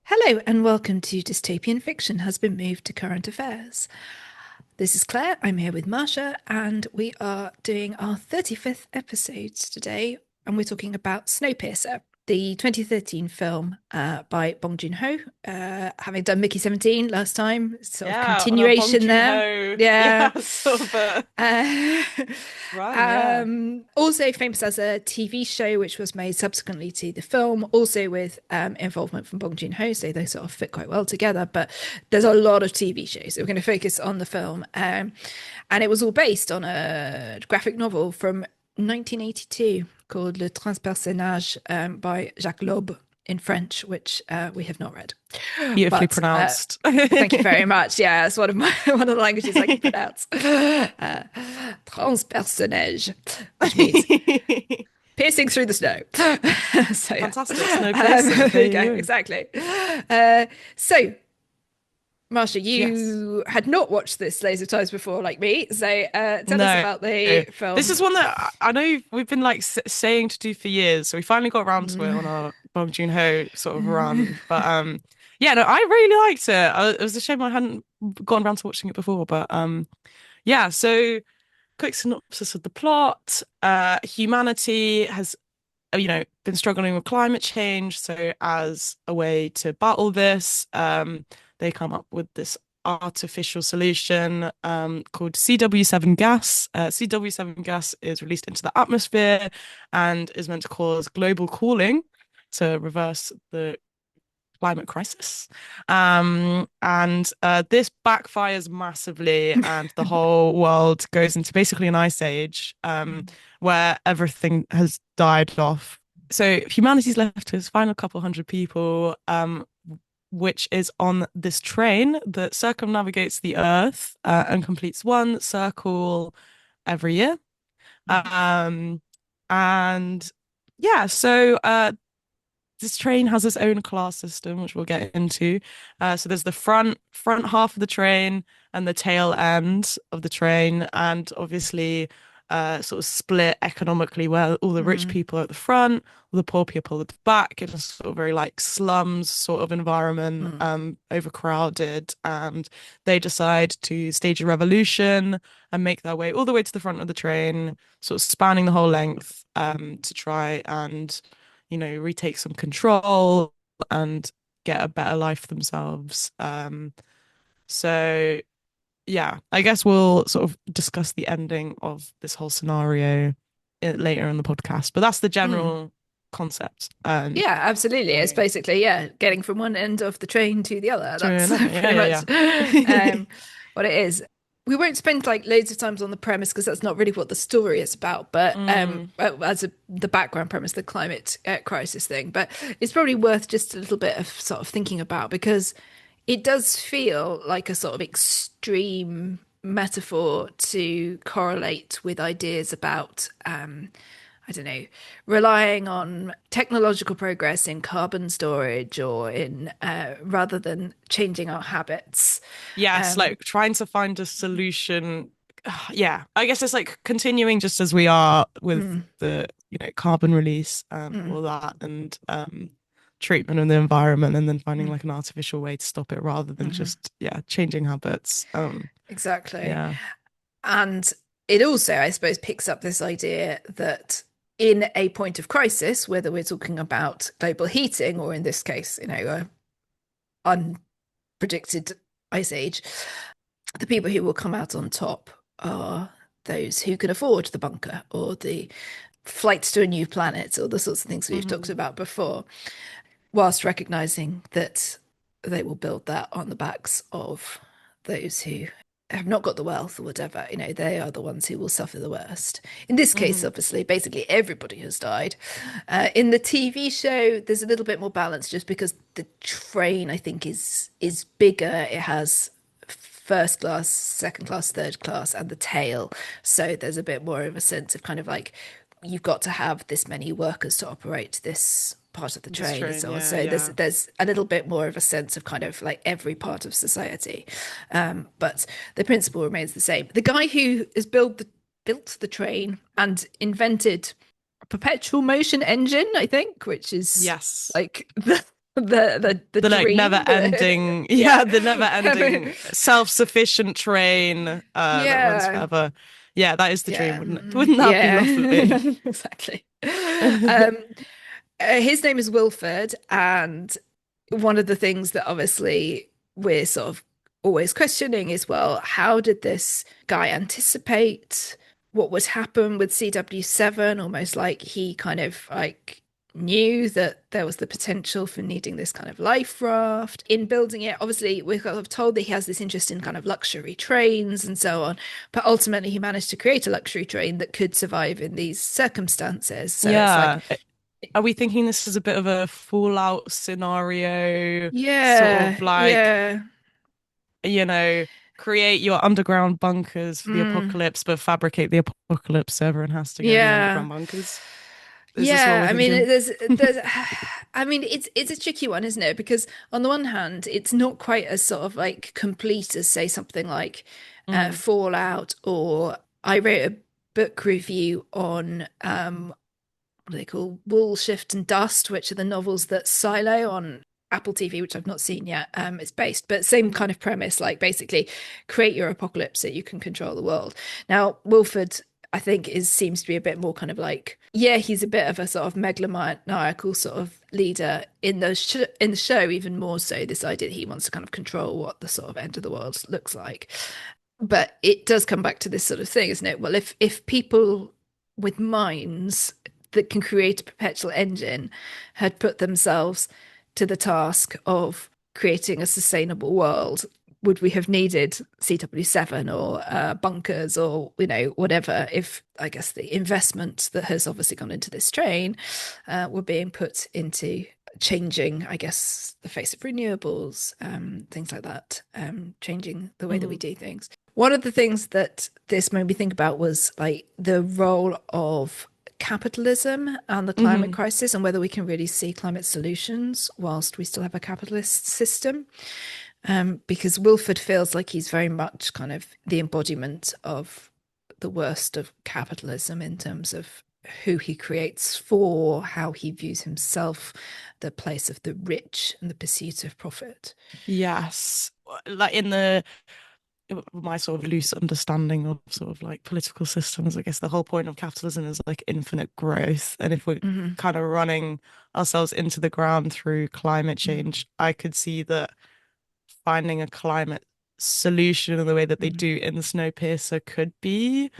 Hello and welcome to Dystopian Fiction Has Been Moved to Current Affairs. This is Claire, I'm here with Marsha, and we are doing our 35th episode today, and we're talking about Snowpiercer, the 2013 film by Bong Joon-ho, having done Mickey 17 last time, sort of Yeah, on a Bong continuation there. Joon-ho, Yeah. yeah, sort of a Uh, run, yeah. also famous as a TV show, which was made subsequently to the film, also with involvement from Bong Joon-ho, so they sort of fit quite well together. But there's a lot of TV shows, so we're going to focus on the film. And it was all based on a graphic novel from 1982 called Le Transpersonnage by Jacques Loeb in French, which we have not read. Beautifully But pronounced. thank you very much. Yeah, it's one of my one of the languages I can pronounce. Transpersonnage, which means piercing through the snow. So yeah, Fantastic, Snowpiercer. there There you go. you go. Exactly. So Marsha, Yes. you had not watched this loads of times before, like me. So tell us No. about the This is film. one that I know we've been like saying to do for years, so we finally got around to it on our Bong Joon-ho sort of run. But yeah, no, I really liked it. It was a shame I hadn't gotten around to watching it before, but yeah, so quick synopsis of the plot. Humanity has, been struggling with climate change. So as a way to battle this, they come up with this artificial solution called CW7 gas. CW7 gas is released into the atmosphere and is meant to cause global cooling to reverse the climate crisis. And this backfires massively, and the whole world goes into basically an ice age where everything has died off. So humanity's left to its final couple hundred people, which is on this train that circumnavigates the Earth and completes one circle every year. Um, and yeah, so this train has its own class system, which we'll get into. So there's the front half of the train and the tail end of the train, and obviously sort of split economically where all the rich Mm, people are at the front, all the poor people at the back, in a sort of very like slums sort of environment, mm, overcrowded, and they decide to stage a revolution and make their way all the way to the front of the train, sort of spanning the whole length, to try and retake some control and get a better life for themselves. So yeah, I guess we'll sort of discuss the ending of this whole scenario later in the podcast, but that's the mm. general concept. Yeah, absolutely. It's So basically, yeah, getting from one end of the train to the other. to That's another, pretty much yeah, yeah, what it is. We won't spend like loads of times on the premise because that's not really what the story is about. But mm, the background premise, the climate crisis thing. But it's probably worth just a little bit of sort of thinking about because it does feel like a sort of extreme metaphor to correlate with ideas about I don't know, relying on technological progress in carbon storage or in rather than changing our habits. yes, Um, like trying to find a solution. Yeah, I guess it's like continuing just as we are with mm, the carbon release and mm, all that, and treatment of the environment, and then finding mm, like an artificial way to stop it rather than mhm. just changing habits. Exactly. Yeah. And it also, I suppose, picks up this idea that in a point of crisis, whether we're talking about global heating or in this case, a unpredicted ice age, the people who will come out on top are those who can afford the bunker or the flights to a new planet or the sorts of things we've talked Hmm. about before, whilst recognizing that they will build that on the backs of those who have not got the wealth or whatever. They are the ones who will suffer the worst. In this case, Hmm. obviously, basically everybody has died. In the TV show, there's a little bit more balance just because the train, I think, is bigger. It has first class, second class, third class, and the tail. So there's a bit more of a sense of kind of like you've got to have this many workers to operate this part of the This train and train, so on. yeah, So there's yeah. there's a little bit more of a sense of kind of like every part of society, but the principle remains the same. The guy who has built the train and invented a perpetual motion engine, I think, which is Yes. like the the The like never dream, ending, yeah, yeah, the never ending self-sufficient train that runs yeah, forever. Yeah, that is the dream, yeah, wouldn't it? Wouldn't that be yeah, lovely? exactly. Um, his name is Wilford, and one of the things that obviously we're sort of always questioning is, well, how did this guy anticipate what would happen with CW7? Almost like he kind of like knew that there was the potential for needing this kind of life raft in building it. Obviously, we're kind of told that he has this interest in kind of luxury trains and so on, but ultimately he managed to create a luxury train that could survive in these circumstances. So it's like, Yeah. Are we thinking this is a bit of a Fallout scenario, sort of yeah, like, yeah. you know, create your underground bunkers for the Mm. apocalypse, but fabricate the apocalypse so everyone has to go in the Yeah. underground bunkers? Is this what Yeah, we're I mean thinking? there's I mean it's a tricky one, isn't it? Because on the one hand, it's not quite as sort of like complete as say something like Mm. Fallout, or I wrote a book review on what do they call Wool, Shift and Dust, which are the novels that Silo on Apple TV, which I've not seen yet, is based, but same kind of premise, like basically create your apocalypse so you can control the world. Now, Wilford, I think, is seems to be a bit more kind of like, yeah, he's a bit of a sort of megalomaniacal sort of leader in in the show, even more so this idea that he wants to kind of control what the sort of end of the world looks like. But it does come back to this sort of thing, isn't it? Well, if people with minds that can create a perpetual engine had put themselves to the task of creating a sustainable world, would we have needed CW7 or bunkers or whatever? If I guess the investment that has obviously gone into this train were being put into changing, I guess, the face of renewables, things like that, changing the way that we Mm. do things. One of the things that this made me think about was like the role of capitalism and the climate Hmm. crisis, and whether we can really see climate solutions whilst we still have a capitalist system. Because Wilford feels like he's very much kind of the embodiment of the worst of capitalism in terms of who he creates for, how he views himself, the place of the rich and the pursuit of profit. Yes. Like in the my sort of loose understanding of sort of like political systems, I guess the whole point of capitalism is like infinite growth. And if we're Mm-hmm. kind of running ourselves into the ground through climate change, I could see that finding a climate solution in the way that they Mm-hmm. do in the Snowpiercer could be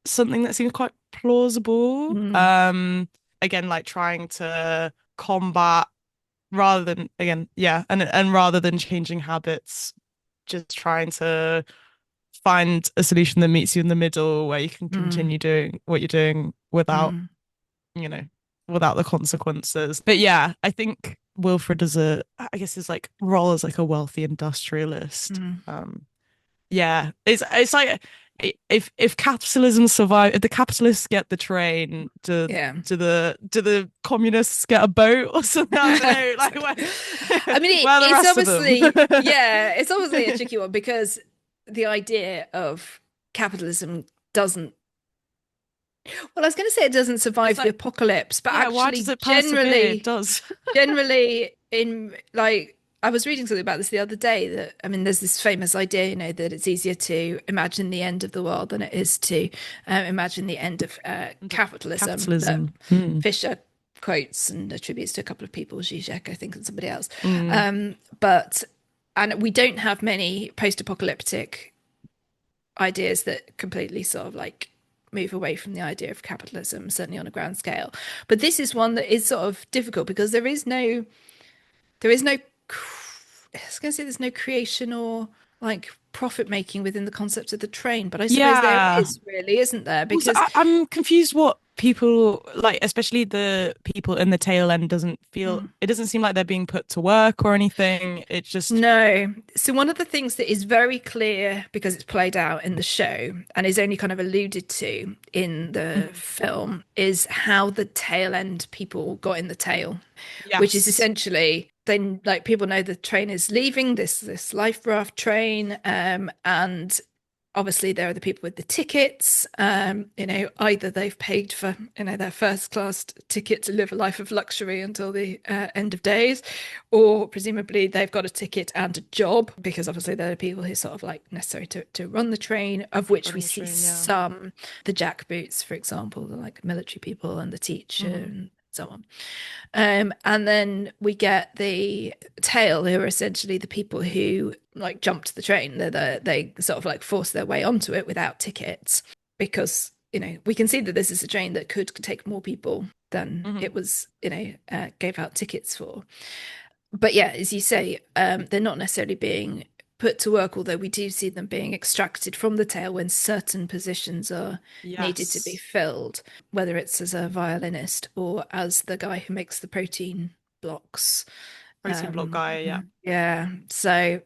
something that seems quite plausible. Mm-hmm. Again, like trying to combat rather than again, yeah, and rather than changing habits, just trying to find a solution that meets you in the middle where you can Mm-hmm. continue doing what you're doing without, Mm-hmm. you know, without the consequences. But yeah, I think Wilfred as I guess his like role as like a wealthy industrialist. Mm-hmm. Yeah, it's like if capitalism survive, if the capitalists get the train, Yeah. do the communists get a boat or something? I don't know. Like I mean, where are the it's rest of them? obviously, yeah, it's obviously a tricky one because the idea of capitalism doesn't, well, I was going to say it doesn't It's survive the like, apocalypse, but yeah, why does actually, it persevere? It does. generally, in like, I was reading something about this the other day that, I mean, there's this famous idea, that it's easier to imagine the end of the world than it is to imagine the end of capitalism, that Capitalism. Mm. Fisher quotes and attributes to a couple of people, Zizek, I think, and somebody else. Mm. But, and we don't have many post apocalyptic ideas that completely sort of like move away from the idea of capitalism, certainly on a grand scale. But this is one that is sort of difficult because there is no, I was going to say there's no creation or like profit making within the concept of the train, but I suppose there Yeah. is really, isn't there? Also, Because I'm confused what people like, especially the people in the tail end, doesn't feel mm, it doesn't seem like they're being put to work or anything. It's just, no. So one of the things that is very clear because it's played out in the show and is only kind of alluded to in the Mhm. film is how the tail end people got in the tail, which is Yes. essentially then like people know the train is leaving this life raft train, and Obviously, there are the people with the tickets. Either they've paid for, their first class ticket to live a life of luxury until the end of days, or presumably they've got a ticket and a job, because obviously there are people who sort of like necessary to run the train, of which we Running the see train, yeah. some, the jackboots, for example, the like military people and the teacher Hmm. and so on. And then we get the tail, who are essentially the people who like jumped the train. They sort of like forced their way onto it without tickets, because we can see that this is a train that could take more people than Hmm. it was gave out tickets for. But yeah, as you say, they're not necessarily being put to work, although we do see them being extracted from the tail when certain positions are needed to be Yes. filled, whether it's as a violinist or as the guy who makes the protein blocks. Protein block guy, yeah. Yeah, so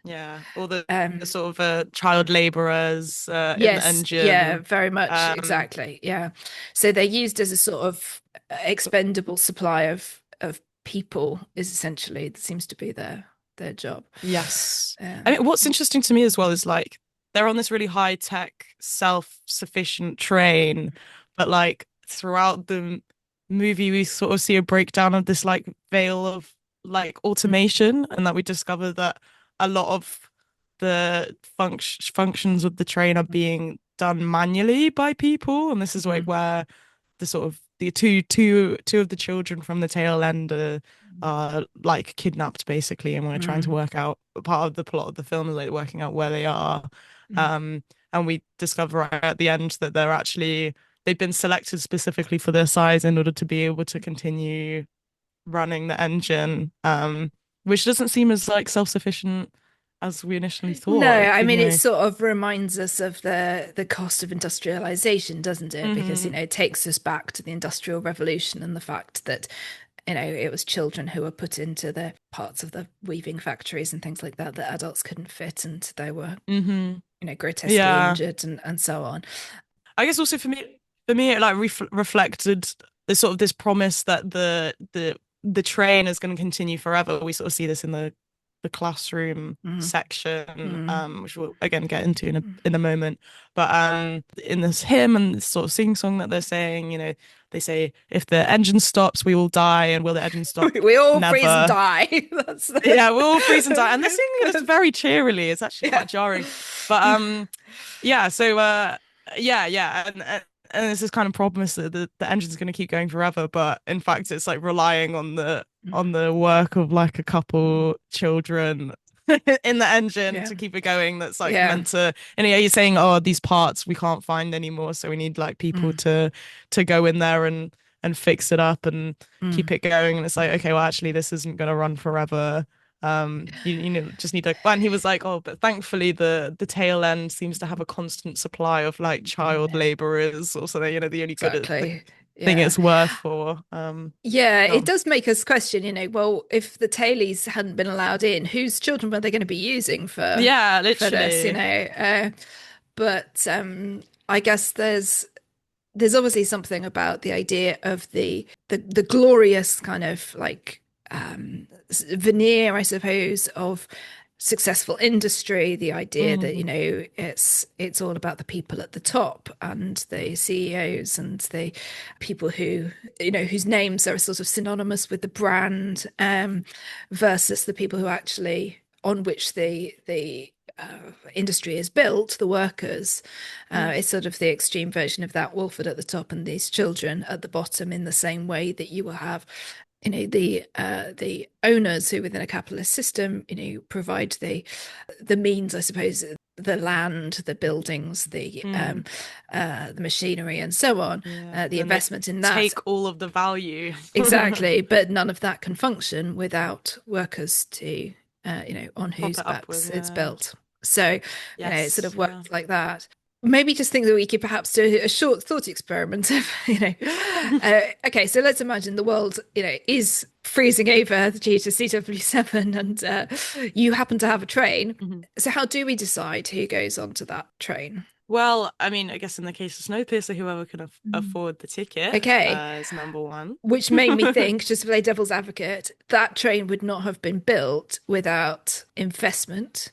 Yeah. All the um, sort of child laborers in the yes, yeah, engine. very much, Um, exactly, yeah. So they're used as a sort of expendable supply of people, is essentially, it seems to be their job. yes. I Um, mean, what's interesting to me as well is like they're on this really high tech, self-sufficient train, but like throughout the movie, we sort of see a breakdown of this like veil of like automation, and that we discover that a lot of the functions of the train are being done manually by people, and this is like mm, where the sort of the two of the children from the tail end are like kidnapped basically, and we're trying to mm, work out part of the plot of the film is like working out where they are. mm. Um, and we discover right at the end that they've been selected specifically for their size in order to be able to continue running the engine, which doesn't seem as like self-sufficient as we initially No, thought, I you mean it know. sort of reminds us of the cost of industrialization, doesn't it? Because Hmm. it takes us back to the Industrial Revolution and the fact that it was children who were put into the parts of the weaving factories and things like that that adults couldn't fit, and they were Hmm. grotesquely Yeah. injured and so on. I guess also for me, it like reflected the sort of this promise that the train is going to continue forever. We sort of see this in the classroom Mm, section, mm, which we'll again get into in a mm. in a moment. But in this hymn and this sort of sing song that they're saying, they say, "If the engine stops, we will die, and will the engine stop? We all freeze and Never." die. That's the Yeah, we'll all freeze and die, and they're singing this very cheerily. It's actually yeah. quite jarring, but yeah, so yeah, and it's this kind of promise that the engine's going to keep going forever, but in fact it's like relying on the work of like a couple children in the engine Yeah. to keep it going, that's like Yeah. meant to, and yeah, you're saying, oh, these parts we can't find anymore, so we need like people Mm, to go in there and fix it up and keep mm. it going, and it's like, okay, well actually this isn't going to run forever. You know, just need to. And he was like, oh, but thankfully the tail end seems to have a constant supply of like child Yeah. laborers, or so they, the only good at the Exactly. thing Yeah. it's worth for. Yeah, it Oh, does make us question, well, if the tailies hadn't been allowed in, whose children were they going to be using yeah, for this, literally. but I guess there's obviously something about the idea of the glorious kind of like veneer, I suppose, of successful industry, the idea that Hmm. it's all about the people at the top and the CEOs and the people who whose names are sort of synonymous with the brand, versus the people who actually on which industry is built, the workers. Hmm. It's sort of the extreme version of that, Wolford at the top and these children at the bottom, in the same way that you will have the owners who within a capitalist system provide the means, I suppose, the land, the buildings, Hmm. the machinery and so on, Yeah, and the then they investment in that. take all of the value. Exactly, but none of that can function without workers to on Prop whose it up backs with, it's yeah. built. So it sort Yes, of yeah. works like that. Maybe just think that we could perhaps do a short thought experiment of, okay, so let's imagine the world, is freezing over due to CW7, and you happen to have a train. Mhm. So how do we decide who goes onto that train? Well, I mean, I guess in the case of Snowpiercer, whoever can Mm. afford the ticket Okay, is number one. which made me think, just to play devil's advocate, that train would not have been built without investment,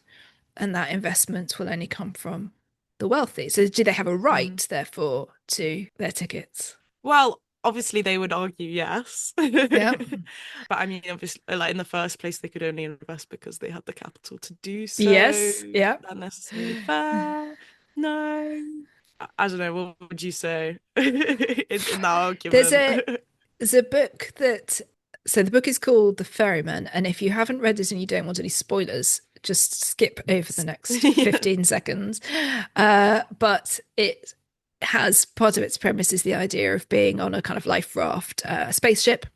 and that investment will only come from the wealthy. So do they have a Mm. right, therefore, to their tickets? Well, obviously they would argue yes. Yeah. But I mean, obviously, like in the first place, they could only invest because they had the capital to do so. Yes. Is Yeah. that necessarily fair? No. I don't know. What would you say in that There's argument? a there's a book that so the book is called The Ferryman, and if you haven't read it and you don't want any spoilers, just skip over the next Yeah. 15 seconds. But it has part of its premise is the idea of being on a kind of life raft spaceship,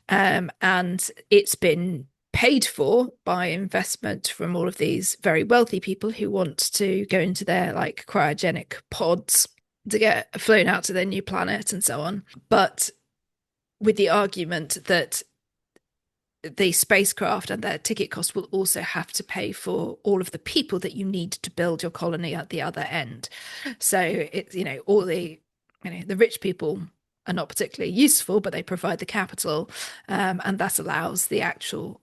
and it's been paid for by investment from all of these very wealthy people who want to go into their like cryogenic pods to get flown out to their new planet and so on. But with the argument that the spacecraft and their ticket cost will also have to pay for all of the people that you need to build your colony at the other end. So it's, all the rich people are not particularly useful, but they provide the capital, and that allows the actual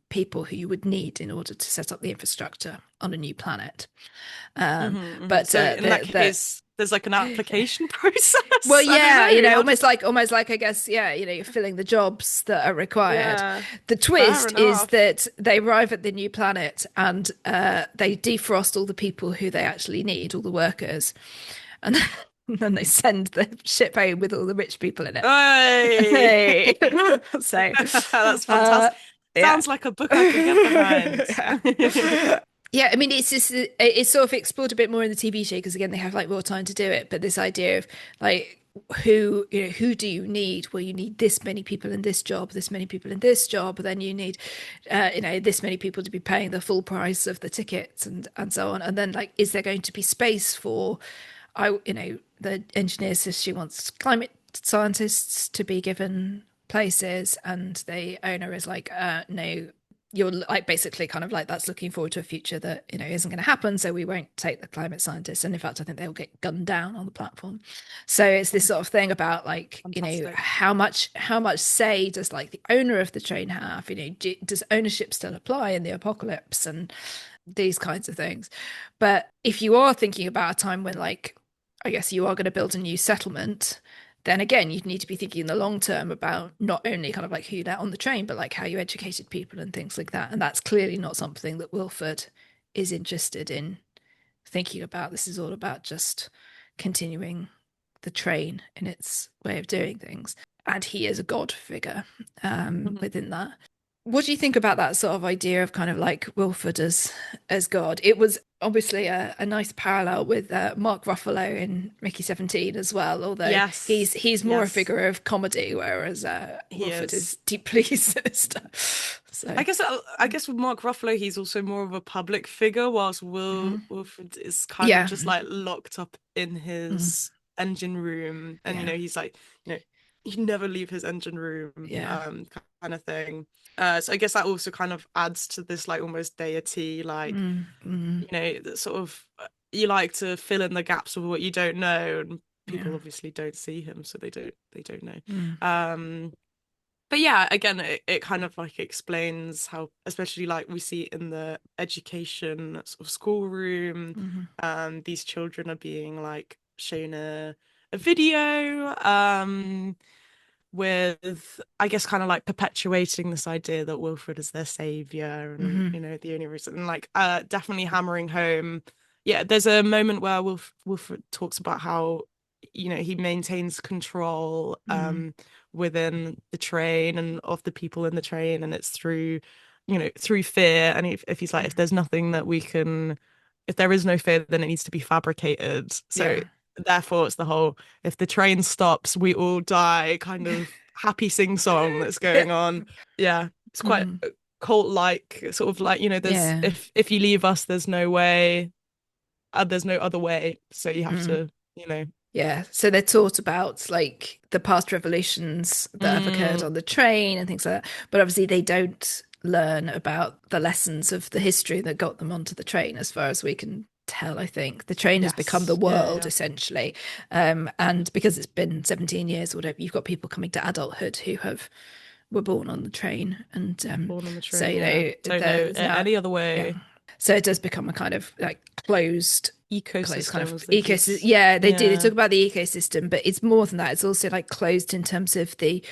people who you would need in order to set up the infrastructure on a new planet. But So in that case, there's like an application well, process. I don't yeah, know. How does almost like I guess, yeah, you're filling the jobs that are required. yeah, The fair twist is enough. that they arrive at the new planet and they defrost all the people who they actually need, all the workers, and then they send the ship home with all the rich people in it. Hey, Hey, so that's uh, fantastic. yeah. Sounds like a book I could get behind. Yeah, I mean, it's just it's sort of explored a bit more in the TV show because again, they have like more time to do it. But this idea of like who do you need? Well, you need this many people in this job, this many people in this job. Then you need, this many people to be paying the full price of the tickets and so on. And then like, is there going to be space for, the engineer says she wants climate scientists to be given places, and the owner is like, no, you're like basically kind of like that's looking forward to a future that isn't going to happen, so we won't take the climate scientists, and in fact I think they'll get gunned down on the platform. So it's this sort of thing about like Fantastic. how much say does like the owner of the train have, does ownership still apply in the apocalypse and these kinds of things. But if you are thinking about a time when like I guess you are going to build a new settlement, then again, you'd need to be thinking in the long term about not only kind of like who you let on the train, but like how you educated people and things like that. And that's clearly not something that Wilford is interested in thinking about. This is all about just continuing the train in its way of doing things. And he is a god figure Mhm. within that. What do you think about that sort of idea of kind of like Wilford as God? It was obviously a nice parallel with Mark Ruffalo in Mickey 17 as well, although he's Yes, he's more a yes, figure of comedy, whereas he Wilford is is. deeply sinister. So, I guess with Mark Ruffalo, he's also more of a public figure, whilst mhm. Wilfred is kind of Yeah, just like locked up in mhm. his engine room, and Yeah, he's like, he never leave his engine room, yeah, kind of thing. So I guess that also kind of adds to this like almost deity, like that sort of you like to fill in the gaps of what you don't know, and yeah, people obviously don't see him, so they don't know. mm, Um, but yeah, again, it kind of like explains how, especially like we see in the education sort of schoolroom, mhm, these children are being like shown a video, with I guess kind of like perpetuating this idea that Wilfred is their savior, and mhm, the only reason, and like definitely hammering home. Yeah, there's a moment where Wilfred talks about how he maintains control mm, within the train and of the people in the train, and it's through through fear. And if he's like, if there's nothing that we can, if there is no fear, then it needs to be fabricated. So yeah, therefore it's the whole, if the train stops we all die kind of happy sing song that's yeah, going on. Yeah, it's quite mm, cult like, sort of like, there's, yeah. if you leave us there's no way, there's no other way, so you have Mm. to, Yeah, so they're taught about like the past revolutions that have occurred mm, on the train and things like that, but obviously they don't learn about the lessons of the history that got them onto the train, as far as we can tell. I think the train has become the yes, yeah, world yeah, essentially, and because it's been 17 years or whatever, you've got people coming to adulthood who have were born on the train, and born on the so train, yeah, don't know there's now any other yeah. way. So it does become a kind of like closed kind Ecosystem, of as they ecosystem. just, Yeah, they do. They yeah. talk about the ecosystem, but it's more than that. It's also like closed in terms of the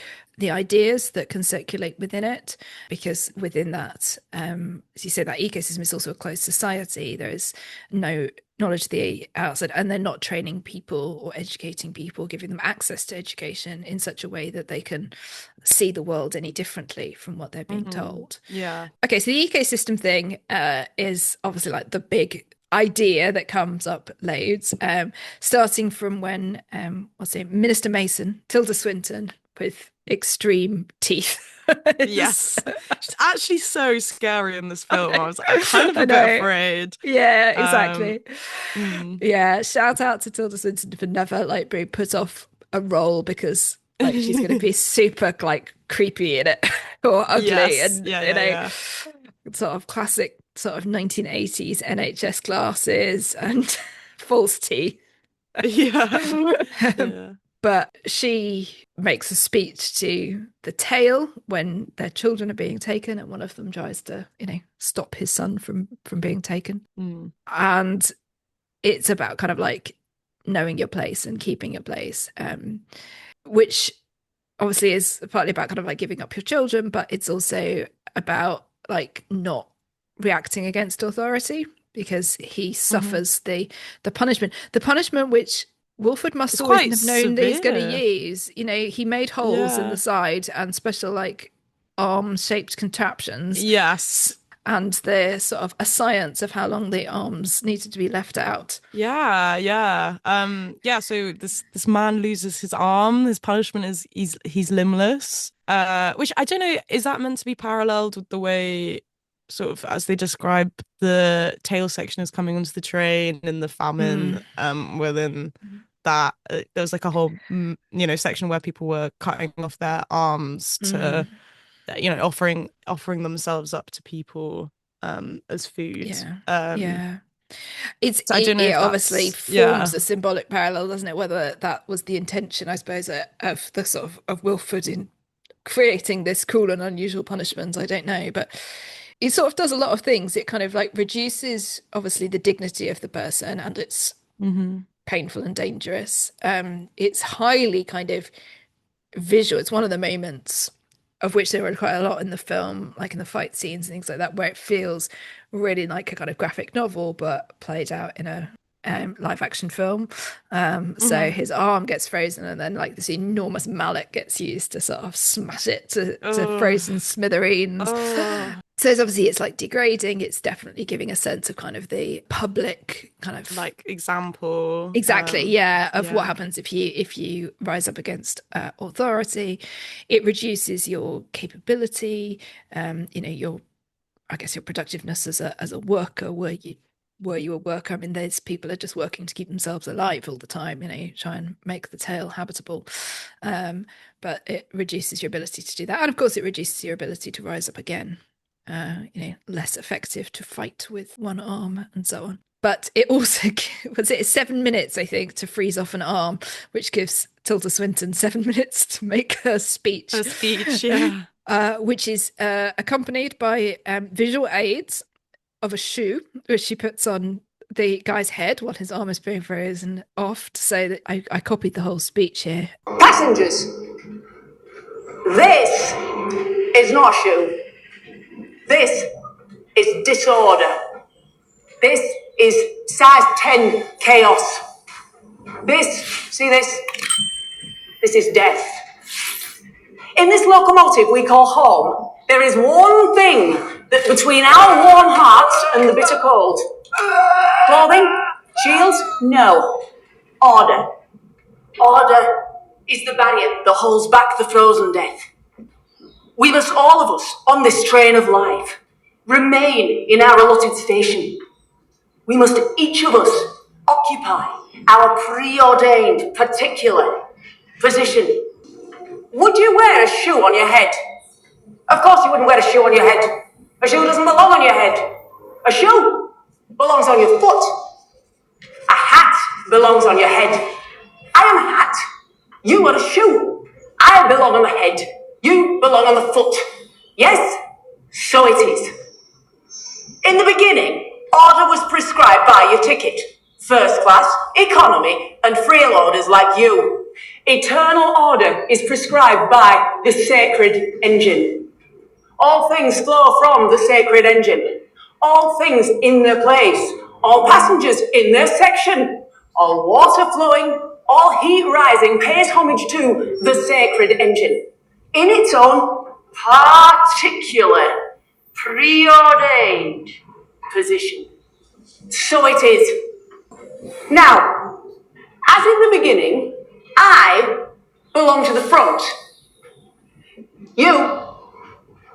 ideas that can circulate within it, because within that, as you say, that ecosystem is also a closed society. There is no knowledge of the outside, and they're not training people or educating people, giving them access to education in such a way that they can see the world any differently from what they're being told. Yeah. Okay, so the ecosystem thing is obviously like the big idea that comes up loads, starting from when what's it, Minister Mason, Tilda Swinton, with extreme teeth. Yes. She's actually so scary in this film. I was like, kind of I a bit know. afraid. Yeah, Um, exactly. mm. Yeah, shout out to Tilda Swinton for never like being put off a role because like she's going to be super like creepy in it or ugly Yes. and Yeah, yeah, yeah. sort of classic sort of 1980s NHS glasses and false teeth. Yeah. Yeah. But she makes a speech to the tail when their children are being taken, and one of them tries to, stop his son from being taken. Mm. And it's about kind of like knowing your place and keeping your place, which obviously is partly about kind of like giving up your children, but it's also about like not reacting against authority because he Hmm. suffers the punishment which Wolford must It's always quite have known that he's going to severe. use. He made holes in the Yeah. side and special like arm shaped contraptions, Yes. and the sort of a science of how long the arms needed to be left out. Yeah, yeah. Yeah, so this man loses his arm. His punishment is he's limbless. Which I don't know, is that meant to be paralleled with the way sort of as they describe the tail section is coming onto the train and the famine Mm. within that there was like a whole section where people were cutting off their arms to Mm. offering themselves up to people as food. Yeah. Yeah. It's So I don't know it if obviously that's, forms yeah. a symbolic parallel, doesn't it? Whether that was the intention, I suppose, of the sort of Wilford in creating this cruel and unusual punishment, I don't know. But it sort of does a lot of things. It kind of like reduces obviously the dignity of the person, and it's Hmm. painful and dangerous. It's highly kind of visual. It's one of the moments of which there were quite a lot in the film, like in the fight scenes and things like that, where it feels really like a kind of graphic novel, but played out in a live action film. So Hmm. his arm gets frozen, and then like this enormous mallet gets used to sort of smash it to Oh, frozen smithereens. oh, So it's like degrading. It's definitely giving a sense of kind of the public kind of. like example. Exactly, yeah, of what Yeah. happens if you rise up against authority. It reduces your capability, your I guess your productiveness as a worker. Were you a worker? I mean, there's people are just working to keep themselves alive all the time. Try and make the tail habitable, but it reduces your ability to do that, and of course, it reduces your ability to rise up again. Less effective to fight with one arm and so on. But it also was it 7 minutes, I think, to freeze off an arm, which gives Tilda Swinton 7 minutes to make her speech, A speech, yeah. which is accompanied by visual aids of a shoe, which she puts on the guy's head while his arm is being frozen off to say that I copied the whole speech here. Passengers, this is not a shoe. This is disorder. This is size 10 chaos. See this? This is death. In this locomotive we call home, there is one thing that between our warm hearts and the bitter cold. Clothing? Shields? No. Order. Order is the barrier that holds back the frozen death. We must, all of us, on this train of life, remain in our allotted station. We must, each of us, occupy our preordained particular position. Would you wear a shoe on your head? Of course you wouldn't wear a shoe on your head. A shoe doesn't belong on your head. A shoe belongs on your foot. A hat belongs on your head. I am a hat. You are a shoe. I belong on the head. You belong on the foot. Yes, so it is. In the beginning, Order was prescribed by your ticket. First class, economy, and freeloaders like you. Eternal order is prescribed by the sacred engine. All things flow from the sacred engine. All things in their place. All passengers in their section. All water flowing, all heat rising pays homage to the sacred engine. In its own particular, preordained position. So it is. Now, as in the beginning, I belong to the front. You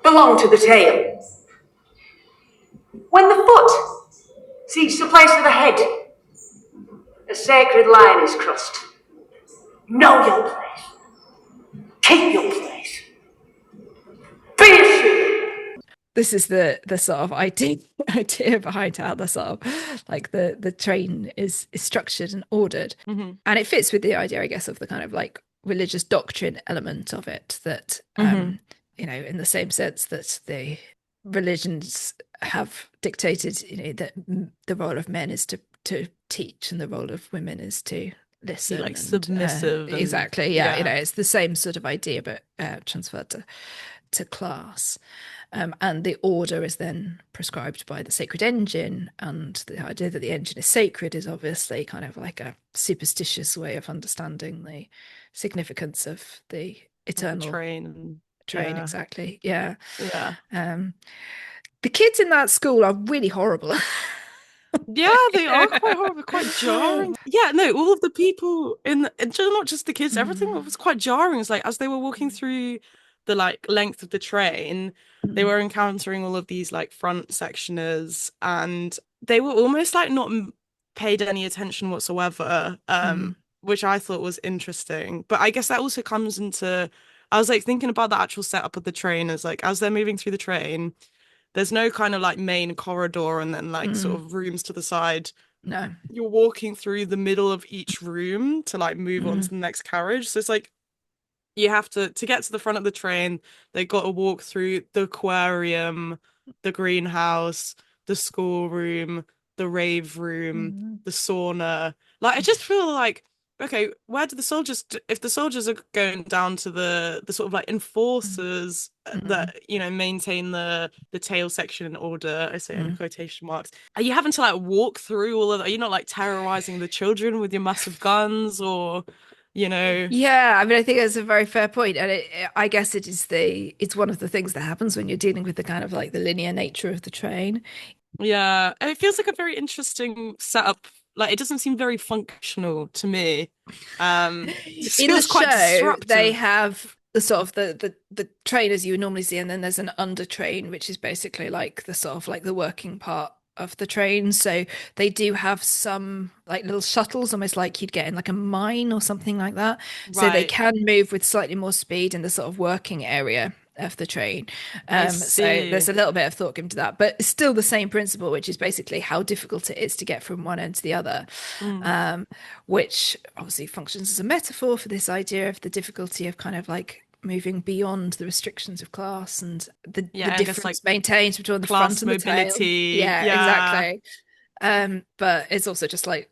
belong to the tail. When the foot seeks the place of the head, a sacred line is crossed. Know your place. Keep your place. Be a shoe. This is the sort of idea behind how the sort of like the train is structured and ordered, and it fits with the idea, I guess, of the kind of like religious doctrine element of it. That you know, in the same sense that the religions have dictated, you know, that the role of men is to teach and the role of women is to listen, like and, submissive. exactly, yeah, you know, it's the same sort of idea, but transferred to class. And the order is then prescribed by the sacred engine, and the idea that the engine is sacred is obviously kind of like a superstitious way of understanding the significance of the eternal train. Yeah. Exactly, yeah. The kids in that school are really horrible. Yeah, they are quite horrible, quite jarring. Yeah, no, all of the people not just the kids, everything was quite jarring. It's like as they were walking through the like length of the train, they were encountering all of these like front sectioners, and they were almost like not paid any attention whatsoever, which I thought was interesting. But I guess that also comes into, I was like thinking about the actual setup of the train as like as they're moving through the train, there's no kind of like main corridor and then like sort of rooms to the side. No. You're walking through the middle of each room to like move on to the next carriage. So it's like you have to get to the front of the train, they got to walk through the aquarium, the greenhouse, the schoolroom, the rave room, the sauna. Like I just feel like, okay, where do the soldiers, if the soldiers are going down to the sort of like enforcers that, you know, maintain the tail section in order, I say in quotation marks, are you having to like walk through all of that? Are you not like terrorizing the children with your massive guns, or, you know? Yeah, I mean, I think that's a very fair point, and I guess it's one of the things that happens when you're dealing with the kind of like the linear nature of the train. Yeah, and it feels like a very interesting setup. Like it doesn't seem very functional to me. It just In the feels quite show, they disruptive. have the sort of the train as you would normally see, and then there's an under train, which is basically like the sort of like the working part of the train. So they do have some like little shuttles, almost like you'd get in like a mine or something like that. So they Right. can move with slightly more speed in the sort of working area of the train. I So see. there's a little bit of thought given to that, but it's still the same principle, which is basically how difficult it is to get from one end to the other, Mm. which obviously functions as a metaphor for this idea of the difficulty of kind of like moving beyond the restrictions of class and the Yeah, I guess like difference maintained between the front class and the tail. mobility. Yeah, Yeah. exactly. But it's also just like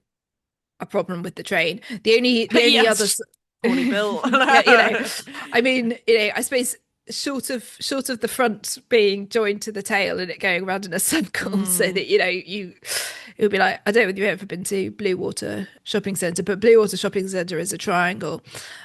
a problem with the train. The only Yeah, other it's poorly built. yeah, you know, I mean, you know, I suppose short of the front being joined to the tail and it going around in a circle, so that, you know, it would be like, I don't know if you've ever been to Blue Water Shopping Centre, but Blue Water Shopping Centre is a triangle.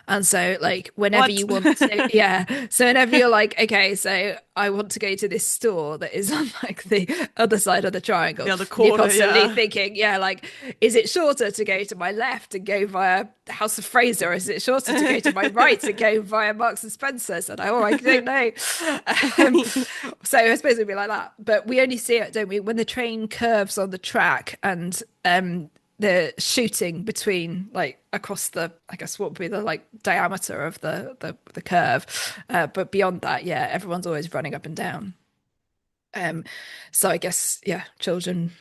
And so like whenever What? you want to, yeah. So whenever you're like, okay, so I want to go to this store that is on like the other side of the triangle, The other and you're corner, constantly yeah. thinking, yeah, like, is it shorter to go to my left and go via House of Fraser, or is it shorter to go to my right and go via Marks and Spencer's? And I don't know. Um, so I suppose it'd be like that. But we only see it, don't we, when the train curves on the track and the shooting between like across the, I guess what would be the like diameter of the curve. But beyond that, yeah, everyone's always running up and down. So I guess, yeah, children,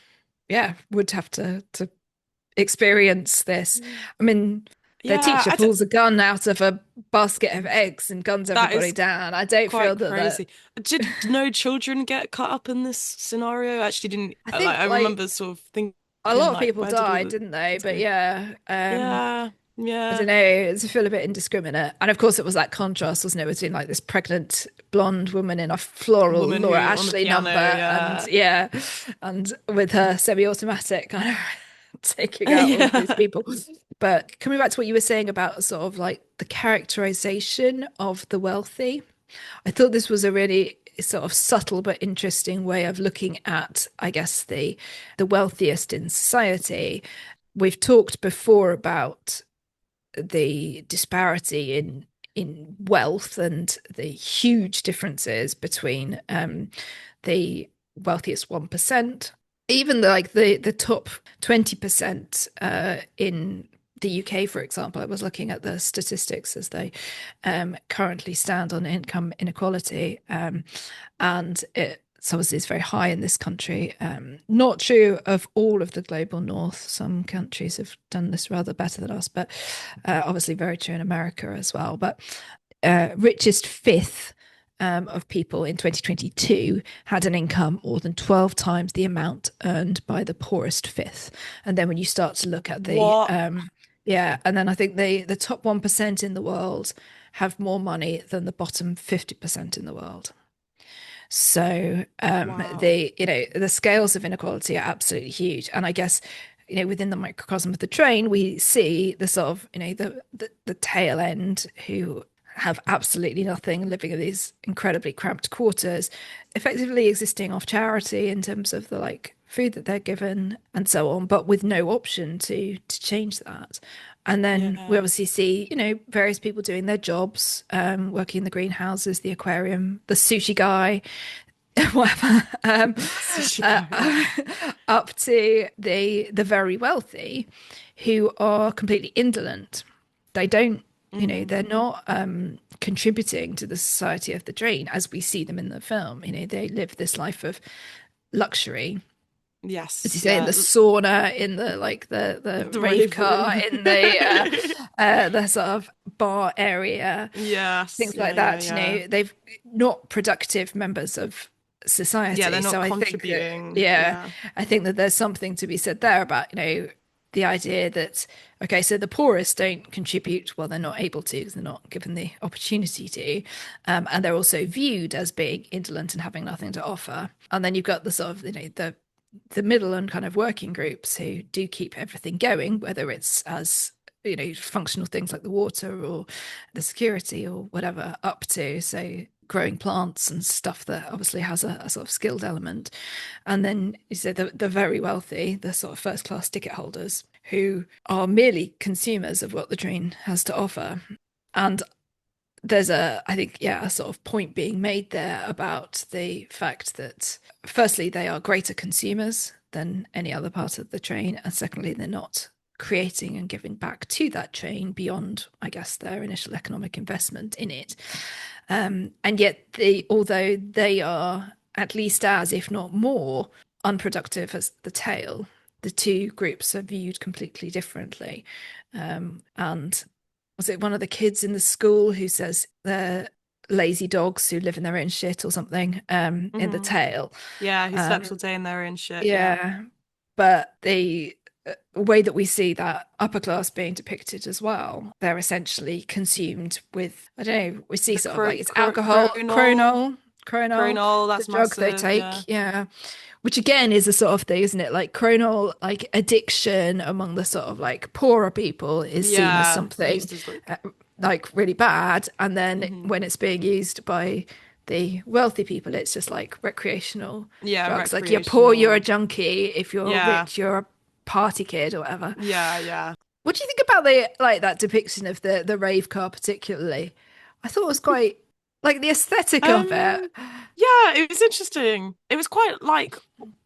yeah, would have to experience this. I mean, the Yeah, teacher pulls a gun out of a basket of eggs and guns that everybody is down. I don't feel quite that. crazy. Did no children get cut up in this scenario? I actually didn't I like. think I like remember sort of a thinking lot of like, people where did all died, the didn't they? kids But go? yeah, Yeah, I yeah. don't know. It's a feel a bit indiscriminate, and of course it was that contrast, wasn't it, between like this pregnant blonde woman in a floral Woman Laura who on the Ashley piano, number, and yeah. yeah, and with her semi-automatic kind of taking out all of these Yeah. people. But coming back to what you were saying about sort of like the characterization of the wealthy, I thought this was a really sort of subtle but interesting way of looking at, I guess, the wealthiest in society. We've talked before about the disparity in wealth and the huge differences between the wealthiest 1%, even the top 20% in the UK, for example. I was looking at the statistics as they currently stand on income inequality, and it's obviously very high in this country. Not true of all of the global north. Some countries have done this rather better than us, but obviously very true in America as well. But richest fifth of people in 2022 had an income more than 12 times the amount earned by the poorest fifth. And then when you start to look at the What? yeah, and then I think the top 1% in the world have more money than the bottom 50% in the world. So Wow. the scales of inequality are absolutely huge, and I guess within the microcosm of the train, we see the sort of the tail end who have absolutely nothing, living in these incredibly cramped quarters, effectively existing off charity in terms of the like food that they're given and so on, but with no option to change that. And then we Yeah. obviously see, various people doing their jobs, working in the greenhouses, the aquarium, the sushi guy, whatever, Sushi uh, guy, yeah. up to the very wealthy, who are completely indolent. They don't, Mm. they're not contributing to the society of the drain as we see them in the film. They live this life of luxury, as you Yes, say, in the yeah. sauna, in the like the The rave rave car, room. in the sort of bar area, Yes, things like yeah, yeah, that. yeah. They've not productive members of Yeah, society. they're So not I think that, contributing. yeah, Yeah. I think that there's something to be said there about, the idea that, okay, so the poorest don't contribute. Well, they're not able to because they're not given the opportunity to. And they're also viewed as being indolent and having nothing to offer. And then you've got the sort of, the middle and kind of working groups who do keep everything going, whether it's as functional things like the water or the security or whatever, up to so growing plants and stuff that obviously has a sort of skilled element. And then you say the very wealthy, the sort of first class ticket holders, who are merely consumers of what the train has to offer. And there's I think, yeah, a sort of point being made there about the fact that, firstly, they are greater consumers than any other part of the train. And secondly, they're not creating and giving back to that train beyond, I guess, their initial economic investment in it. And yet, although they are at least as, if not more, unproductive as the tail, the two groups are viewed completely differently. And was it one of the kids in the school who says they're lazy dogs who live in their own shit or something, in the Hmm. tale? Yeah, he slept Um, all day in their own shit. Yeah. yeah, but the way that we see that upper class being depicted as well, they're essentially consumed with, I don't know, we see The sort of like it's alcohol, Cronol. chronol, Cronol, the that's drug they massive. Yeah. take, yeah, which again is a sort of thing, isn't it? Like chronal, like addiction among the sort of like poorer people is seen as Yeah. something Used as uh, like really bad, and then hmm when it's being used by the wealthy people, it's just like recreational Yeah, drugs. Like you're poor, you're a recreational. junkie. If you're Yeah. rich, you're a party kid or whatever. Yeah, yeah. What do you think about the like that depiction of the rave car particularly? I thought it was quite like the aesthetic of it. Um, yeah, it was interesting. It was quite like,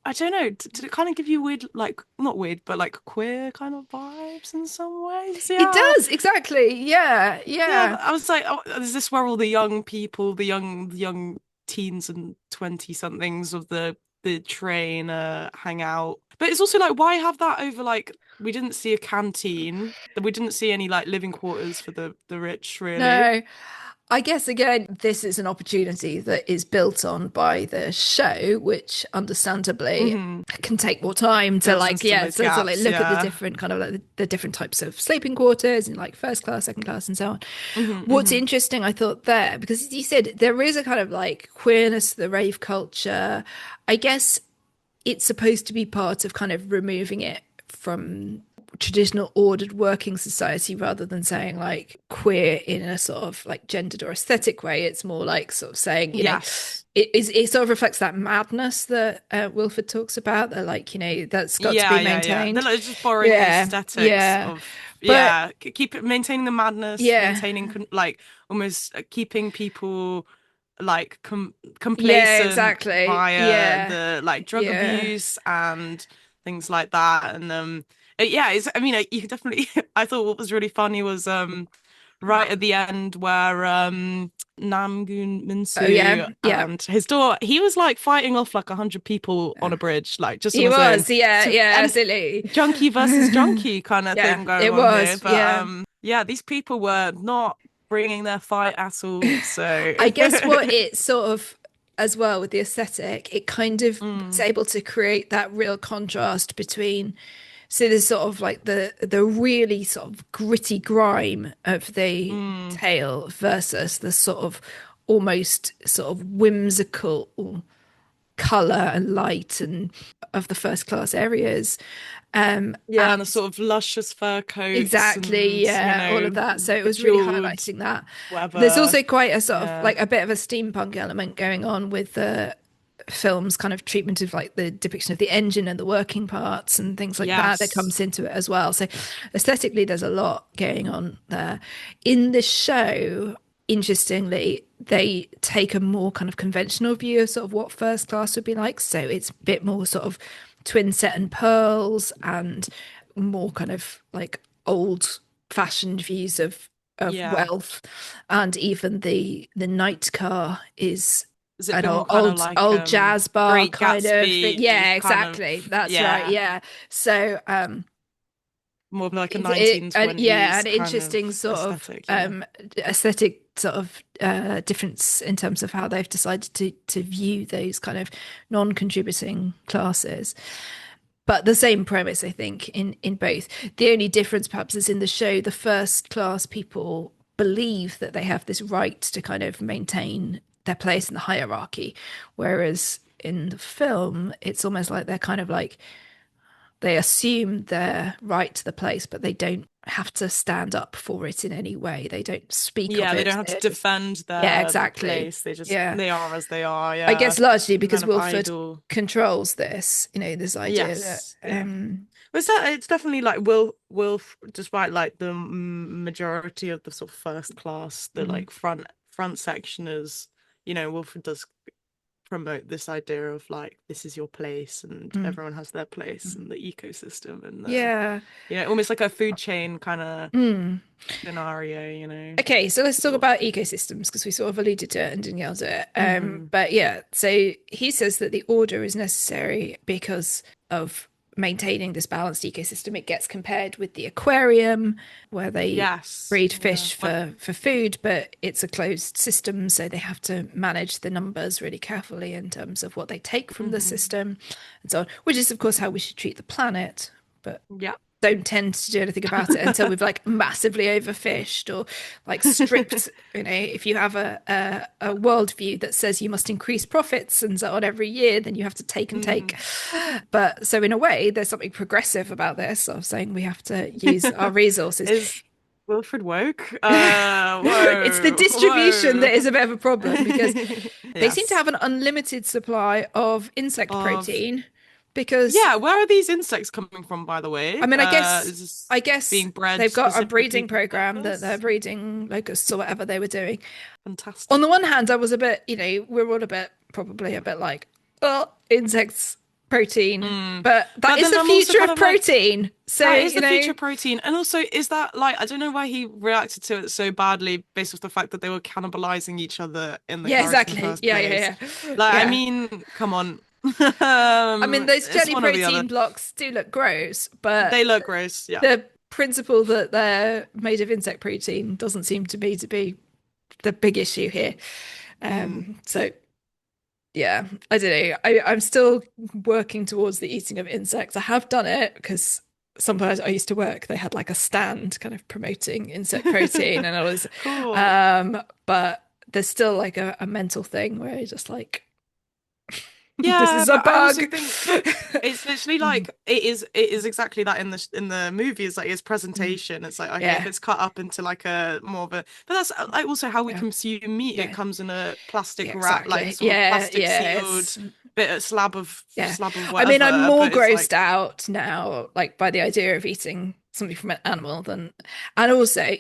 I don't know, did it kind of give you weird, like, not weird, but like queer kind of vibes in some ways? It Yeah. does, exactly. Yeah, Yeah, yeah. I was like, oh, is this where all the young people, the young teens and 20 somethings of the the train, hang out. But it's also like, why have that over like we didn't see a canteen, we didn't see any like living quarters for the rich, really. No, I guess again, this is an opportunity that is built on by the show, which understandably can take more time to Fills in like, some of yeah, those so like gaps, look at the yeah. different kind of like the different types of sleeping quarters and like first class, second class, and so on. What's Hmm. interesting, I thought there, because as you said, there is a kind of like queerness to the rave culture. I guess it's supposed to be part of kind of removing it from traditional ordered working society rather than saying like queer in a sort of like gendered or aesthetic way. It's more like sort of saying, you know, Yes. it sort of reflects that madness that Wilford talks about, that like, you know, that's got to Yeah, be yeah, yeah. They're maintained. like just borrowing the Yeah, aesthetics yeah. of, But yeah, keep it maintaining the madness, yeah, maintaining like almost keeping people like yeah, complacent exactly. via Yeah, the like drug yeah. abuse and things like that. And yeah, it's, I mean, you could definitely. I thought what was really funny was right at the end where Namgoon Oh yeah, Minsu yeah. and his daughter, he was like fighting off like 100 people on a bridge, like just on He his own. was, yeah, So, yeah, and absolutely. junkie versus junkie kind of Yeah, thing going it on here. was, But yeah. yeah, these people were not bringing their fight at all. So I guess what it sort of, as well with the aesthetic, it kind of was mm, able to create that real contrast between, so there's sort of like the really sort of gritty grime of the mm, tale versus the sort of almost sort of whimsical color and light and of the first class areas. yeah, and the And sort of luscious fur coats exactly, and yeah, all of that. So it was really bejeweled highlighting that. There's whatever. also quite a sort of Yeah. like a bit of a steampunk element going on with the film's kind of treatment of like the depiction of the engine and the working parts and things like that that Yes. comes into it as well. So aesthetically, there's a lot going on there. In the show, interestingly, they take a more kind of conventional view of sort of what first class would be like. So it's a bit more sort of twin set and pearls and more kind of like old fashioned views of Yeah. wealth, and even the night car is Is it a an bit old more kind of like old jazz bar Great kind of thing. Gatsby Yeah, kind of, exactly, that's right, yeah, yeah. So more of like a and yeah, 1920s an kind interesting of sort of aesthetic, yeah. aesthetic sort of difference in terms of how they've decided to view those kind of non-contributing classes. But the same premise, I think, in both. The only difference perhaps is in the show, the first class people believe that they have this right to kind of maintain their place in the hierarchy, whereas in the film it's almost like they're kind of like they assume their right to the place, but they don't have to stand up for it in any way. They don't speak of Yeah, they it. don't have to They're just, defend yeah, their exactly. place. They just, Yeah. they are as they are, I yeah. guess largely Some kind because of Wilford idol. controls this, you know, this idea that Yes, yeah. But it's definitely like despite like the majority of the sort of first class, the mhm, like front section is, Wilfred does promote this idea of like this is your place and mm, everyone has their place mm. in the ecosystem and Yeah. almost like a food chain kind of Mm. scenario. Okay, so let's talk Sort about ecosystems because we sort of alluded to it and Danielle's it. of. Hmm. But yeah, so he says that the order is necessary because of maintaining this balanced ecosystem. It gets compared with the aquarium where they Yes, breed yeah. fish for food, but it's a closed system, so they have to manage the numbers really carefully in terms of what they take from the Hmm. system and so on, which is of course how we should treat the planet. But Yeah. don't tend to do anything about it until we've like massively overfished or like stripped. You know, if you have a worldview that says you must increase profits and so on every year, then you have to take and take. Mm. But so in a way, there's something progressive about this of saying we have to use our resources. Is Wilfred woke? It's the Whoa, distribution whoa. that is a bit of a problem because they seem to Yes. have an unlimited supply of insect Of protein because Yeah, where are these insects coming from, by the I way? mean, Is this I guess being bred they've got a specifically breeding for program that they're purpose? breeding locusts or whatever they were doing. On Fantastic. the one hand, I was a bit, you know, we're all a bit, probably a bit like, oh, insects, protein. Mm. But that But is then the I'm also future kind of of like, protein. So, that is you the future know, of protein. And also, is that like, I don't know why he reacted to it so badly based off the fact that they were cannibalizing each other in the yeah, carriage in the exactly. first Yeah, place. yeah, yeah. Like, I Yeah. mean, come on. I mean, those It's jelly one or the other. protein blocks do look gross, but They look gross, yeah. the principle that they're made of insect protein doesn't seem to me to be the big issue here. Mm. So yeah, I don't know. I'm still working towards the eating of insects. I have done it because sometimes I used to work, they had like a stand kind of promoting insect protein, and I was, Cool. but there's still like a mental thing where you're just like, this Yeah, is a but I also bug. think it's literally like it is exactly that in the movie. Is like its presentation. It's like, okay, if Yeah, it's cut up into like a more of a, but that's like also how we yeah, consume meat. It yeah, comes in a yeah, plastic wrap, like exactly. sort of Yeah, plastic yeah, sealed it's bit of yeah. slab of I mean, I'm whatever. more But it's grossed like, out now, like by the idea of eating something from an animal than, and also,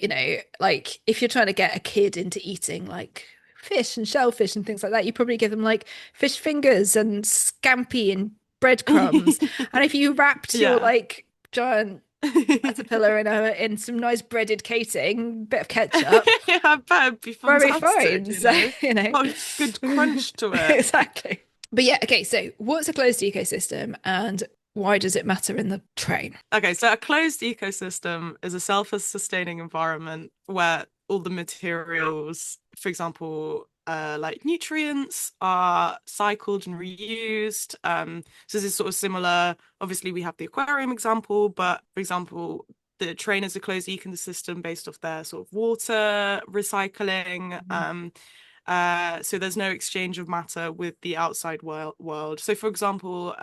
like if you're trying to get a kid into eating like fish and shellfish and things like that, you probably give them like fish fingers and scampi and breadcrumbs. And if you wrapped your yeah. like giant caterpillar in some nice breaded coating, bit of ketchup, Yeah, I bet it'd be very fantastic, fine. you So, know. Got a good crunch to it. exactly. But yeah, okay, so what's a closed ecosystem and why does it matter in the train? Okay, so a closed ecosystem is a self-sustaining environment where all the materials, for example, like nutrients, are cycled and reused. So this is sort of similar. Obviously, we have the aquarium example, but for example, the train is a closed ecosystem based off their sort of water recycling. So there's no exchange of matter with the outside world. So for example,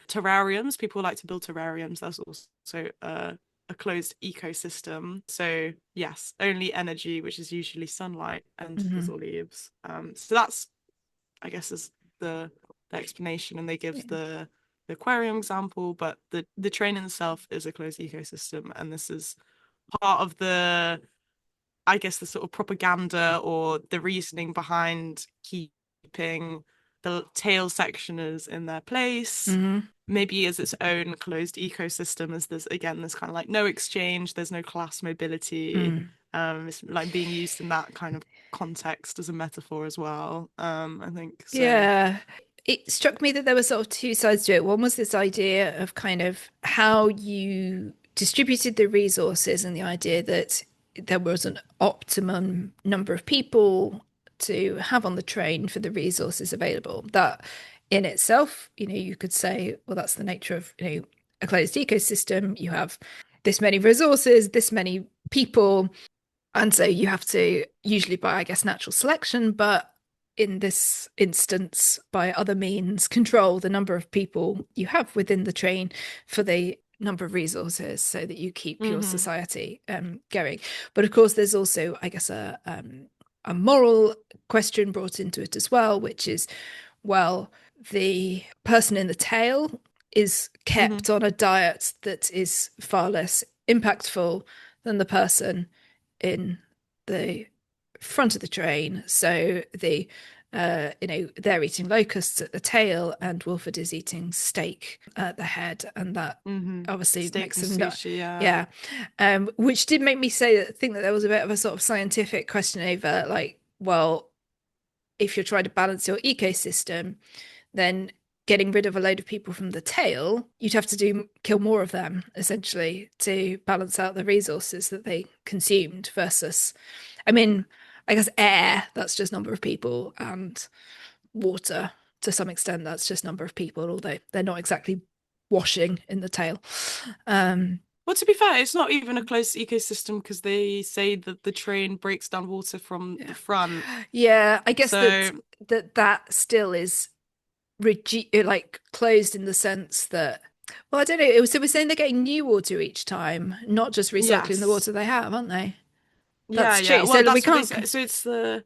terrariums, people like to build terrariums. That's also a closed ecosystem. So yes, only energy, which is usually sunlight, enters Mm-hmm. or leaves. So that's, I guess, is the explanation, and they give the aquarium example, but the train itself is a closed ecosystem, and this is part of the, I guess, the sort of propaganda or the reasoning behind keeping the tail sectioners in their place, Mm-hmm. maybe as its own closed ecosystem, as there's again this kind of like no exchange, there's no class mobility. Mm. It's like being used in that kind of context as a metaphor as well. I think so. Yeah. It struck me that there were sort of two sides to it. One was this idea of kind of how you distributed the resources and the idea that there was an optimum number of people to have on the train for the resources available. That in itself, you could say, well, that's the nature of, a closed ecosystem. You have this many resources, this many people, and so you have to, usually by, I guess, natural selection, but in this instance, by other means, control the number of people you have within the train for the number of resources so that you keep your Mm-hmm. society going. But of course, there's also, I guess, a moral question brought into it as well, which is, well, the person in the tail is Mm-hmm. kept on a diet that is far less impactful than the person in the front of the train. So they're eating locusts at the tail, and Wolford is eating steak at the head, and that Mm-hmm. obviously Steak makes and them not, sushi, yeah. yeah. Which did make me think that there was a bit of a sort of scientific question over, like, well, if you're trying to balance your ecosystem, then getting rid of a load of people from the tail, you'd have to kill more of them essentially to balance out the resources that they consumed versus, I mean, I guess air, that's just number of people, and water to some extent, that's just number of people, although they're not exactly washing in the tail. Um, Well, to be fair, it's not even a closed ecosystem because they say that the train breaks down water from the yeah. front. Yeah, I guess that So, that still is like closed in the sense that, well, I don't know. So we're saying they're getting new water each time, not just recycling the yes. water they have, aren't they? Yeah, That's yeah. true. Well, So we that's what they can't. say. So it's the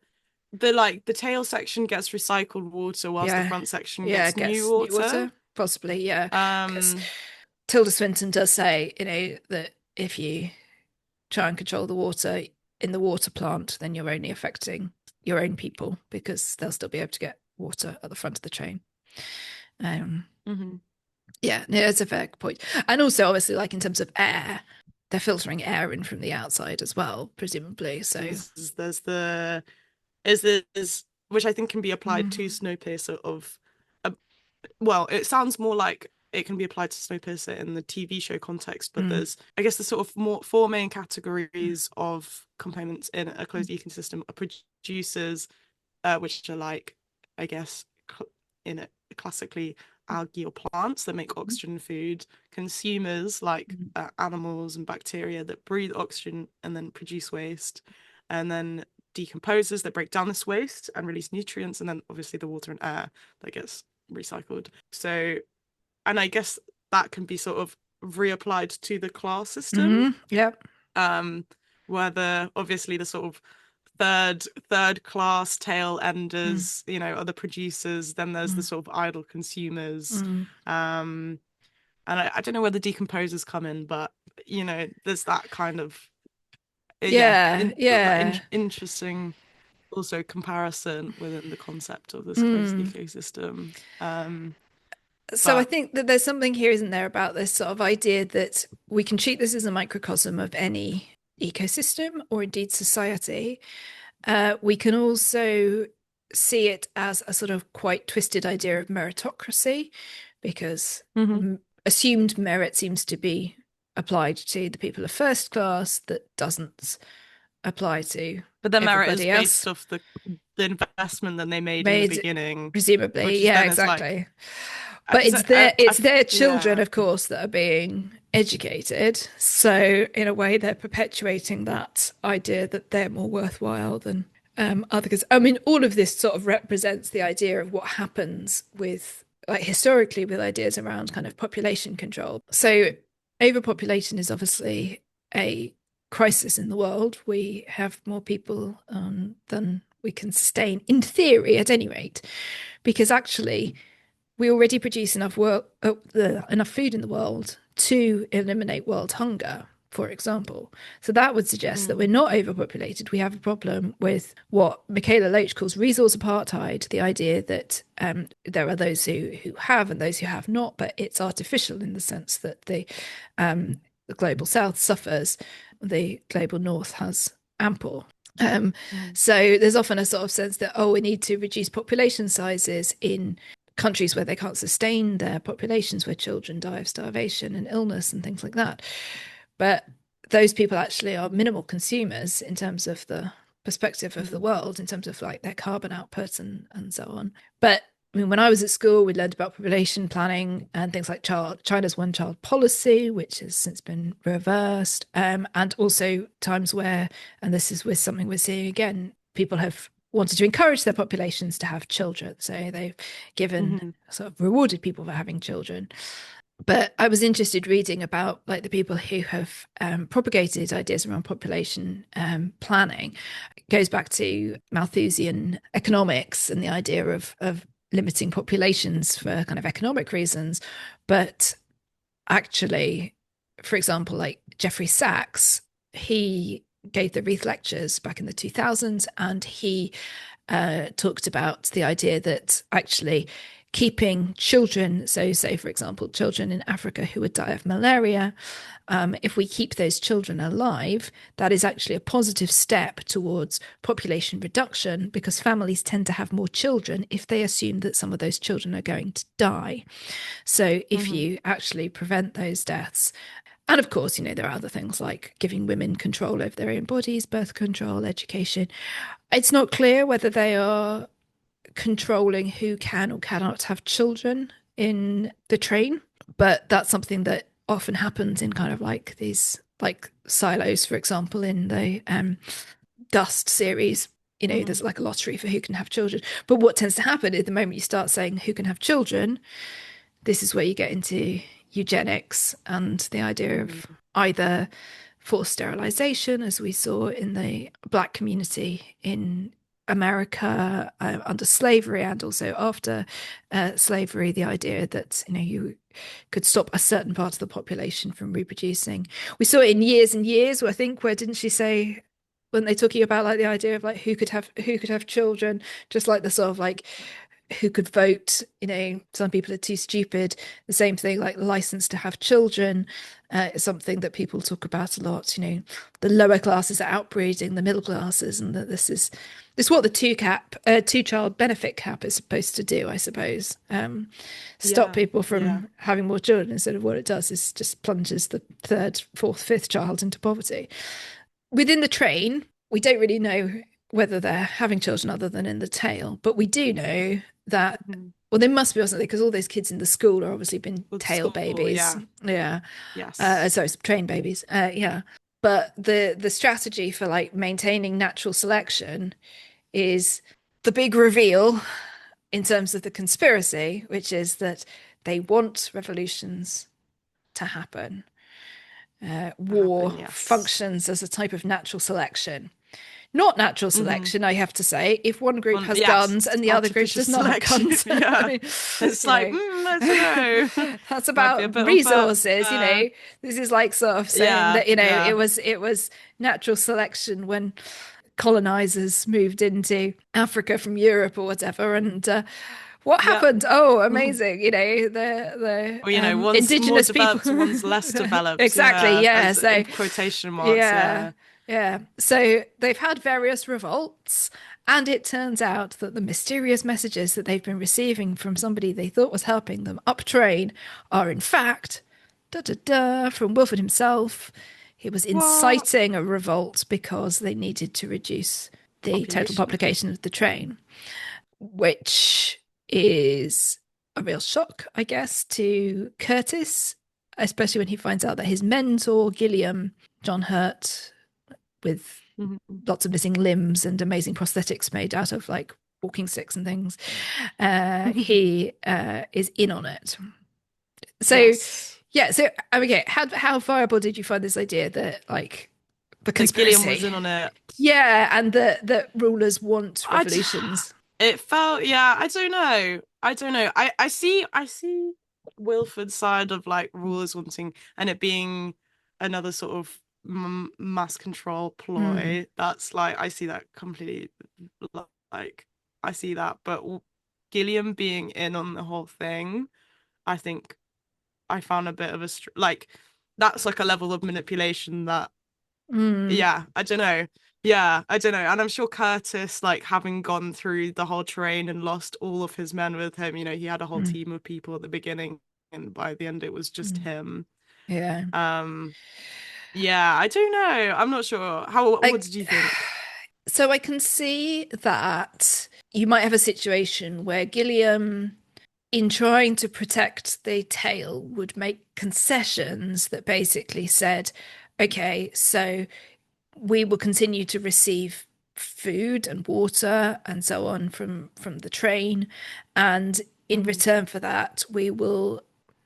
like the tail section gets recycled water whilst the Yeah, front section yeah. gets new Gets new water. water, possibly. Yeah, because Um, Tilda Swinton does say, that if you try and control the water in the water plant, then you're only affecting your own people because they'll still be able to get water at the front of the train. Um, mhm. Yeah, no, that's a fair point. And also, obviously, like in terms of air, they're filtering air in from the outside as well, presumably. So So, there's the is this which I think can be applied to mm, Snowpiercer of well, it sounds more like it can be applied to Snowpiercer in the TV show context, but there's, I guess, the sort of four main categories of components in a closed ecosystem are producers, which are like, I guess, in it classically algae or plants that make oxygen and food, consumers like animals and bacteria that breathe oxygen and then produce waste, and then decomposers that break down this waste and release nutrients, and then obviously the water and air that gets recycled. So, and I guess that can be sort of reapplied to the class system. Yep. Where obviously the sort of third class tail enders, are the producers. Then there's the sort of idle consumers. And I don't know where the decomposers come in, but there's that kind of interesting also comparison within the concept of this closed ecosystem. So I think that there's something here, isn't there, about this sort of idea that we can treat this as a microcosm of any ecosystem or indeed society. We can also see it as a sort of quite twisted idea of meritocracy, because assumed merit seems to be applied to the people of first class that doesn't apply to but the merit is everybody based else. off the investment that they made in the beginning, presumably. Yeah, exactly. But because it's their children, of course, that are being educated. So in a way, they're perpetuating that idea that they're more worthwhile than others. I mean, all of this sort of represents the idea of what happens with, like, historically, with ideas around kind of population control. So overpopulation is obviously a crisis in the world. We have more people than we can sustain, in theory, at any rate, because actually we already produce enough food in the world to eliminate world hunger, for example. So that would suggest that we're not overpopulated. We have a problem with what Michaela Loach calls resource apartheid, the idea that there are those who have and those who have not, but it's artificial in the sense that the global south suffers, the global north has ample. So there's often a sort of sense that, we need to reduce population sizes in countries where they can't sustain their populations, where children die of starvation and illness and things like that. But those people actually are minimal consumers in terms of the perspective of the world, in terms of like their carbon output and so on. But I mean, when I was at school, we learned about population planning and things like China's one-child policy, which has since been reversed, and also times where, and this is with something we're seeing again, people have wanted to encourage their populations to have children. So they've given sort of rewarded people for having children. But I was interested reading about like the people who have propagated ideas around population planning. It goes back to Malthusian economics and the idea of limiting populations for kind of economic reasons. But actually, for example, like Jeffrey Sachs, he gave the Reith lectures back in the 2000s, and he talked about the idea that actually keeping children, so say, for example, children in Africa who would die of malaria, if we keep those children alive, that is actually a positive step towards population reduction, because families tend to have more children if they assume that some of those children are going to die. So if you actually prevent those deaths, and of course, there are other things like giving women control over their own bodies, birth control, education. It's not clear whether they are controlling who can or cannot have children in the train, but that's something that often happens in kind of like these like silos, for example, in the Dust series. There's like a lottery for who can have children. But what tends to happen is the moment you start saying who can have children, this is where you get into eugenics and the idea of either forced sterilization, as we saw in the Black community in America under slavery, and also after slavery, the idea that you could stop a certain part of the population from reproducing. We saw it in Years and Years, I think, where didn't she say, when they're talking about like the idea of like who could have children, just like the sort of like who could vote. Some people are too stupid. The same thing, like license to have children, is something that people talk about a lot. The lower classes are outbreeding the middle classes, and that this is what the two child benefit cap is supposed to do, I suppose. Stop Yeah, people yeah. from having more children, instead of what it does is just plunges the third, fourth, fifth child into poverty. Within the train, we don't really know whether they're having children other than in the tail, but we do know that, Mhm. well, they must be, wasn't they? Because all those kids in the school are obviously been With tail school, babies. yeah, Yeah. yes. Sorry, train babies. Yeah. But the strategy for like maintaining natural selection is the big reveal in terms of the conspiracy, which is that they want revolutions to happen. To happen, War yes. functions as a type of natural selection. Not natural Hmm. selection, I have to say. If one group Well, has yes, guns and the other group artificial does not have selection. guns, I Yeah, mean, it's you like, know, I don't know. that's Might be a about bit unfair. resources. This is like sort of saying Yeah, that yeah. it was natural selection when colonizers moved into Africa from Europe or whatever, and what Yeah. happened? Oh, amazing! The Or, one's more indigenous people. developed, one's less developed. Exactly. Yeah, Yeah. as So in quotation marks. yeah, Yeah. yeah. So they've had various revolts, and it turns out that the mysterious messages that they've been receiving from somebody they thought was helping them up train are in fact, da da da, from Wilford himself. He was What? inciting a revolt because they needed to reduce the total Population. population of the train, which is a real shock, I guess, to Curtis, especially when he finds out that his mentor, Gilliam, John Hurt, with Mhm. lots of missing limbs and amazing prosthetics made out of like walking sticks and things, he is in on it. So, Yes. yeah. So, okay, how viable did you find this idea that like the That Gilliam was conspiracy? in on it. Yeah, and that rulers want I, d- revolutions. it felt, yeah, I don't know. I don't know. I see Wilford's side of like rulers wanting and it being another sort of mass control Mm, ploy. That's like I see that completely like I see that, but Gilliam being in on the whole thing, I think I found a bit of a like that's like a level of manipulation that mm, yeah, I don't know. Yeah, I don't know. And I'm sure Curtis, like having gone through the whole terrain and lost all of his men with him, he had a whole mm, team of people at the beginning, and by the end it was just mm. him. Yeah. Um, yeah, I don't know. I'm not sure. How, what I did you think? so I can see that you might have a situation where Gilliam, in trying to protect the tail, would make concessions that basically said, okay, so we will continue to receive food and water and so on from the train, and in Mhm, return for that we will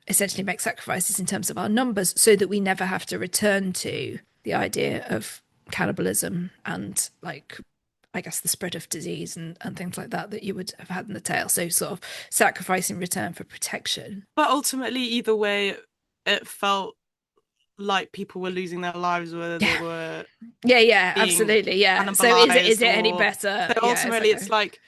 essentially make sacrifices in terms of our numbers so that we never have to return to the idea of cannibalism and like I guess the spread of disease and things like that you would have had in the tail. So sort of sacrifice in return for protection. but ultimately, either way, it felt like people were losing their lives, whether they Yeah. were Yeah, yeah, being absolutely. Yeah. So is cannibalized it any or better? so Yeah, ultimately exactly. it's like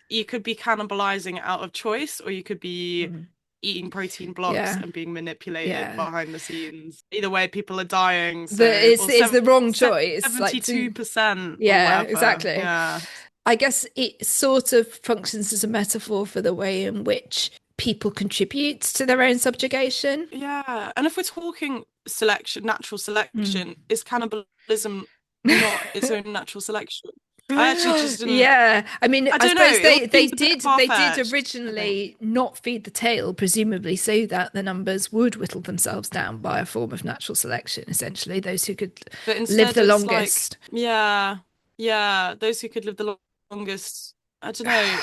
you could be cannibalizing out of choice or you could be Mm. eating protein blocks Yeah. and being manipulated Yeah. behind the scenes. Either way, people are dying. The So or it's the wrong choice. Like to 72% or yeah, whatever. exactly. Yeah. I guess it sort of functions as a metaphor for the way in which people contribute to their own subjugation. Yeah. And if we're talking selection, natural Mm. selection, is cannibalism not its own natural selection? I actually just didn't Yeah, I mean, I I don't know. suppose It all they seems a bit did far-fetched, I think. originally not feed the tail, presumably so that the numbers would whittle themselves down by a form of natural selection. Essentially, those who could But live instead, the it's like, longest. yeah, yeah, those who could live the longest. I don't know.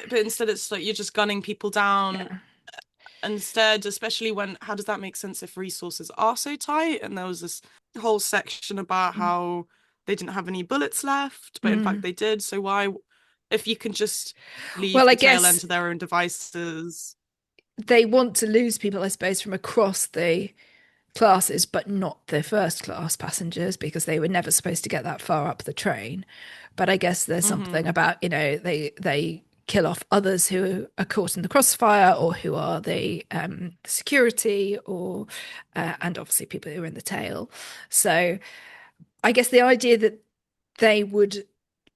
But instead, it's like you're just gunning people down. Yeah. Instead, especially when, how does that make sense if resources are so tight? And there was this whole section about how they didn't have any bullets left, but in fact Mm. they did. So why, if you can just leave Well, I the tail end guess to their own devices? they want to lose people, I suppose, from across the classes, but not the first class passengers because they were never supposed to get that far up the train. But I guess there's something Hmm. about, they kill off others who are caught in the crossfire or who are the security, or and obviously people who are in the tail. So I guess the idea that they would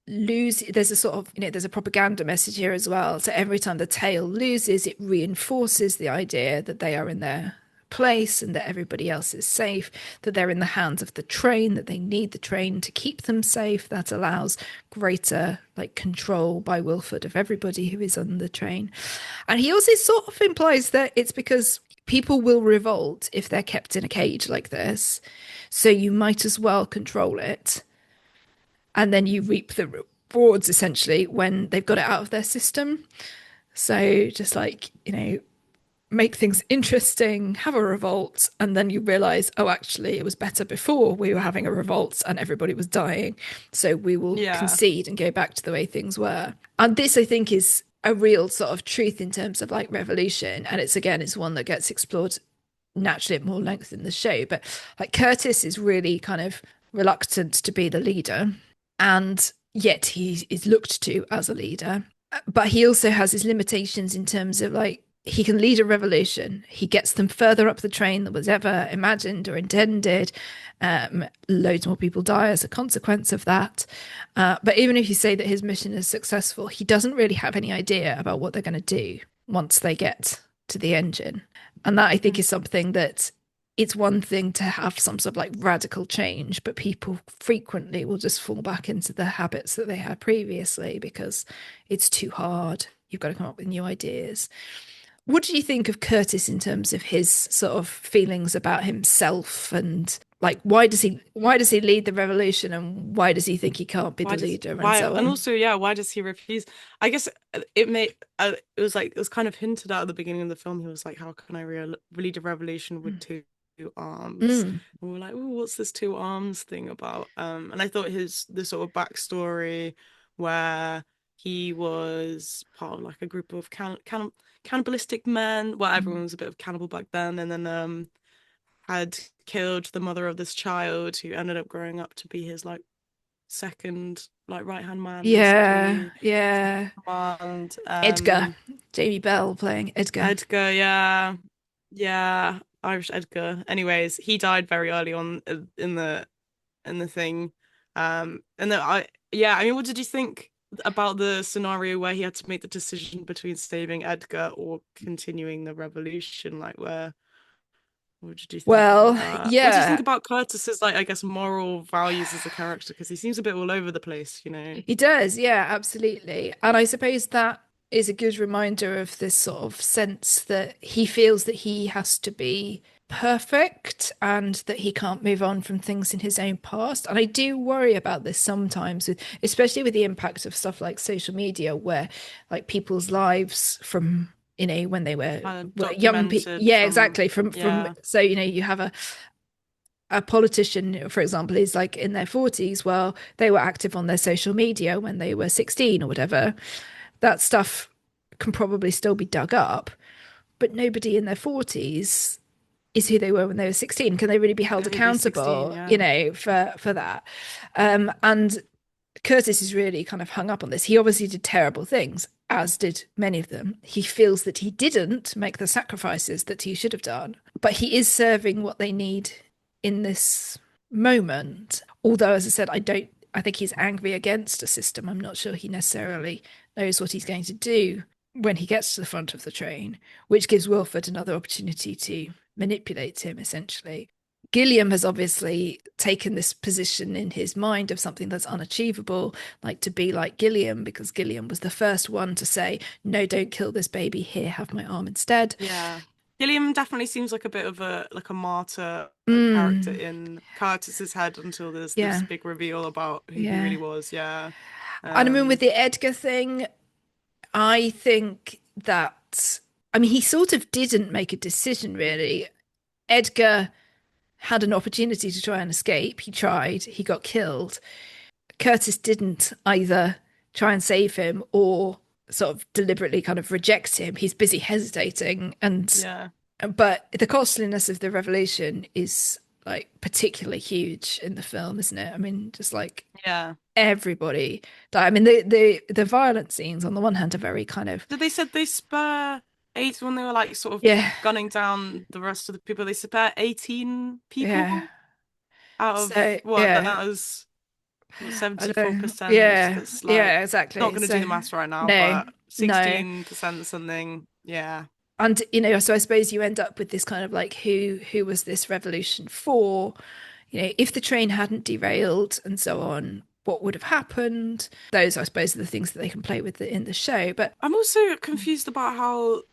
lose, there's a sort of, there's a propaganda message here as well. So every time the tail loses, it reinforces the idea that they are in their place and that everybody else is safe, that they're in the hands of the train, that they need the train to keep them safe. That allows greater like control by Wilford of everybody who is on the train. And he also sort of implies that it's because people will revolt if they're kept in a cage like this, so you might as well control it, and then you reap the rewards essentially when they've got it out of their system. So just like, make things interesting, have a revolt, and then you realize, oh, actually, it was better before we were having a revolt and everybody was dying. So we will concede and go back to the way things were. And this, I think, is a real sort of truth in terms of like revolution. And it's one that gets explored naturally at more length in the show. But like Curtis is really kind of reluctant to be the leader, and yet he is looked to as a leader. But he also has his limitations in terms of like, he can lead a revolution. He gets them further up the train than was ever imagined or intended. Loads more people die as a consequence of that. But even if you say that his mission is successful, he doesn't really have any idea about what they're going to do once they get to the engine. And that, I think, is something that it's one thing to have some sort of like radical change, but people frequently will just fall back into the habits that they had previously because it's too hard. You've got to come up with new ideas. What do you think of Curtis in terms of his sort of feelings about himself, and like why does he lead the revolution, and why does he think he can't be the leader, and so on? And also, why does he refuse? I guess it was kind of hinted at the beginning of the film. He was like, how can I lead a revolution with two arms? And we're like, oh, what's this two arms thing about? And I thought the sort of backstory where he was part of like a group of cannibalistic men. Well, everyone was a bit of cannibal back then, and then had killed the mother of this child who ended up growing up to be his like second like right hand man. Yeah. And Edgar, Jamie Bell playing Edgar. Irish Edgar. Anyways, he died very early on in the thing. And then I mean, what did you think about the scenario where he had to make the decision between saving Edgar or continuing the revolution? Like, what did you think? Well, What do you think about Curtis's like, I guess, moral values as a character? Because he seems a bit all over the place, He does, yeah, absolutely. And I suppose that is a good reminder of this sort of sense that he feels that he has to be perfect and that he can't move on from things in his own past. And I do worry about this sometimes, especially with the impact of stuff like social media, where like people's lives from when they were young people, exactly, from so you have a politician, for example, is like in their 40s. Well, they were active on their social media when they were 16 or whatever. That stuff can probably still be dug up, but nobody in their 40s is who they were when they were 16. Can they really be held accountable, 16, for that? And Curtis is really kind of hung up on this. He obviously did terrible things, as did many of them. He feels that he didn't make the sacrifices that he should have done, but he is serving what they need in this moment. Although, as I said, I think he's angry against a system. I'm not sure he necessarily knows what he's going to do when he gets to the front of the train, which gives Wilford another opportunity to manipulate him, essentially. Gilliam has obviously taken this position in his mind of something that's unachievable, like to be like Gilliam, because Gilliam was the first one to say, no, don't kill this baby, here, have my arm instead. Yeah. Gilliam definitely seems like a bit of a martyr character in Curtis's head until there's this big reveal about who he really was. Yeah. And I mean, with the Edgar thing, I think that, he sort of didn't make a decision, really. Edgar had an opportunity to try and escape. He tried, he got killed. Curtis didn't either try and save him or sort of deliberately kind of reject him. He's busy hesitating, but the costliness of the revolution is like particularly huge in the film, isn't it? I mean, just like Yeah. everybody died. I mean, the violent scenes on the one hand are very kind of, Did they said they spare eight when they were like sort of yeah, gunning down the rest of the people? They spare 18 yeah. people out of So what? yeah, That was what, I know. 74%. Yeah, That's yeah, like not exactly. going to do So the maths right now, no, but no. 16% something. Yeah. And so I suppose you end up with this kind of like who was this revolution for? If the train hadn't derailed and so on, what would have happened? Those, I suppose, are the things that they can play with in the show. But I'm also confused about how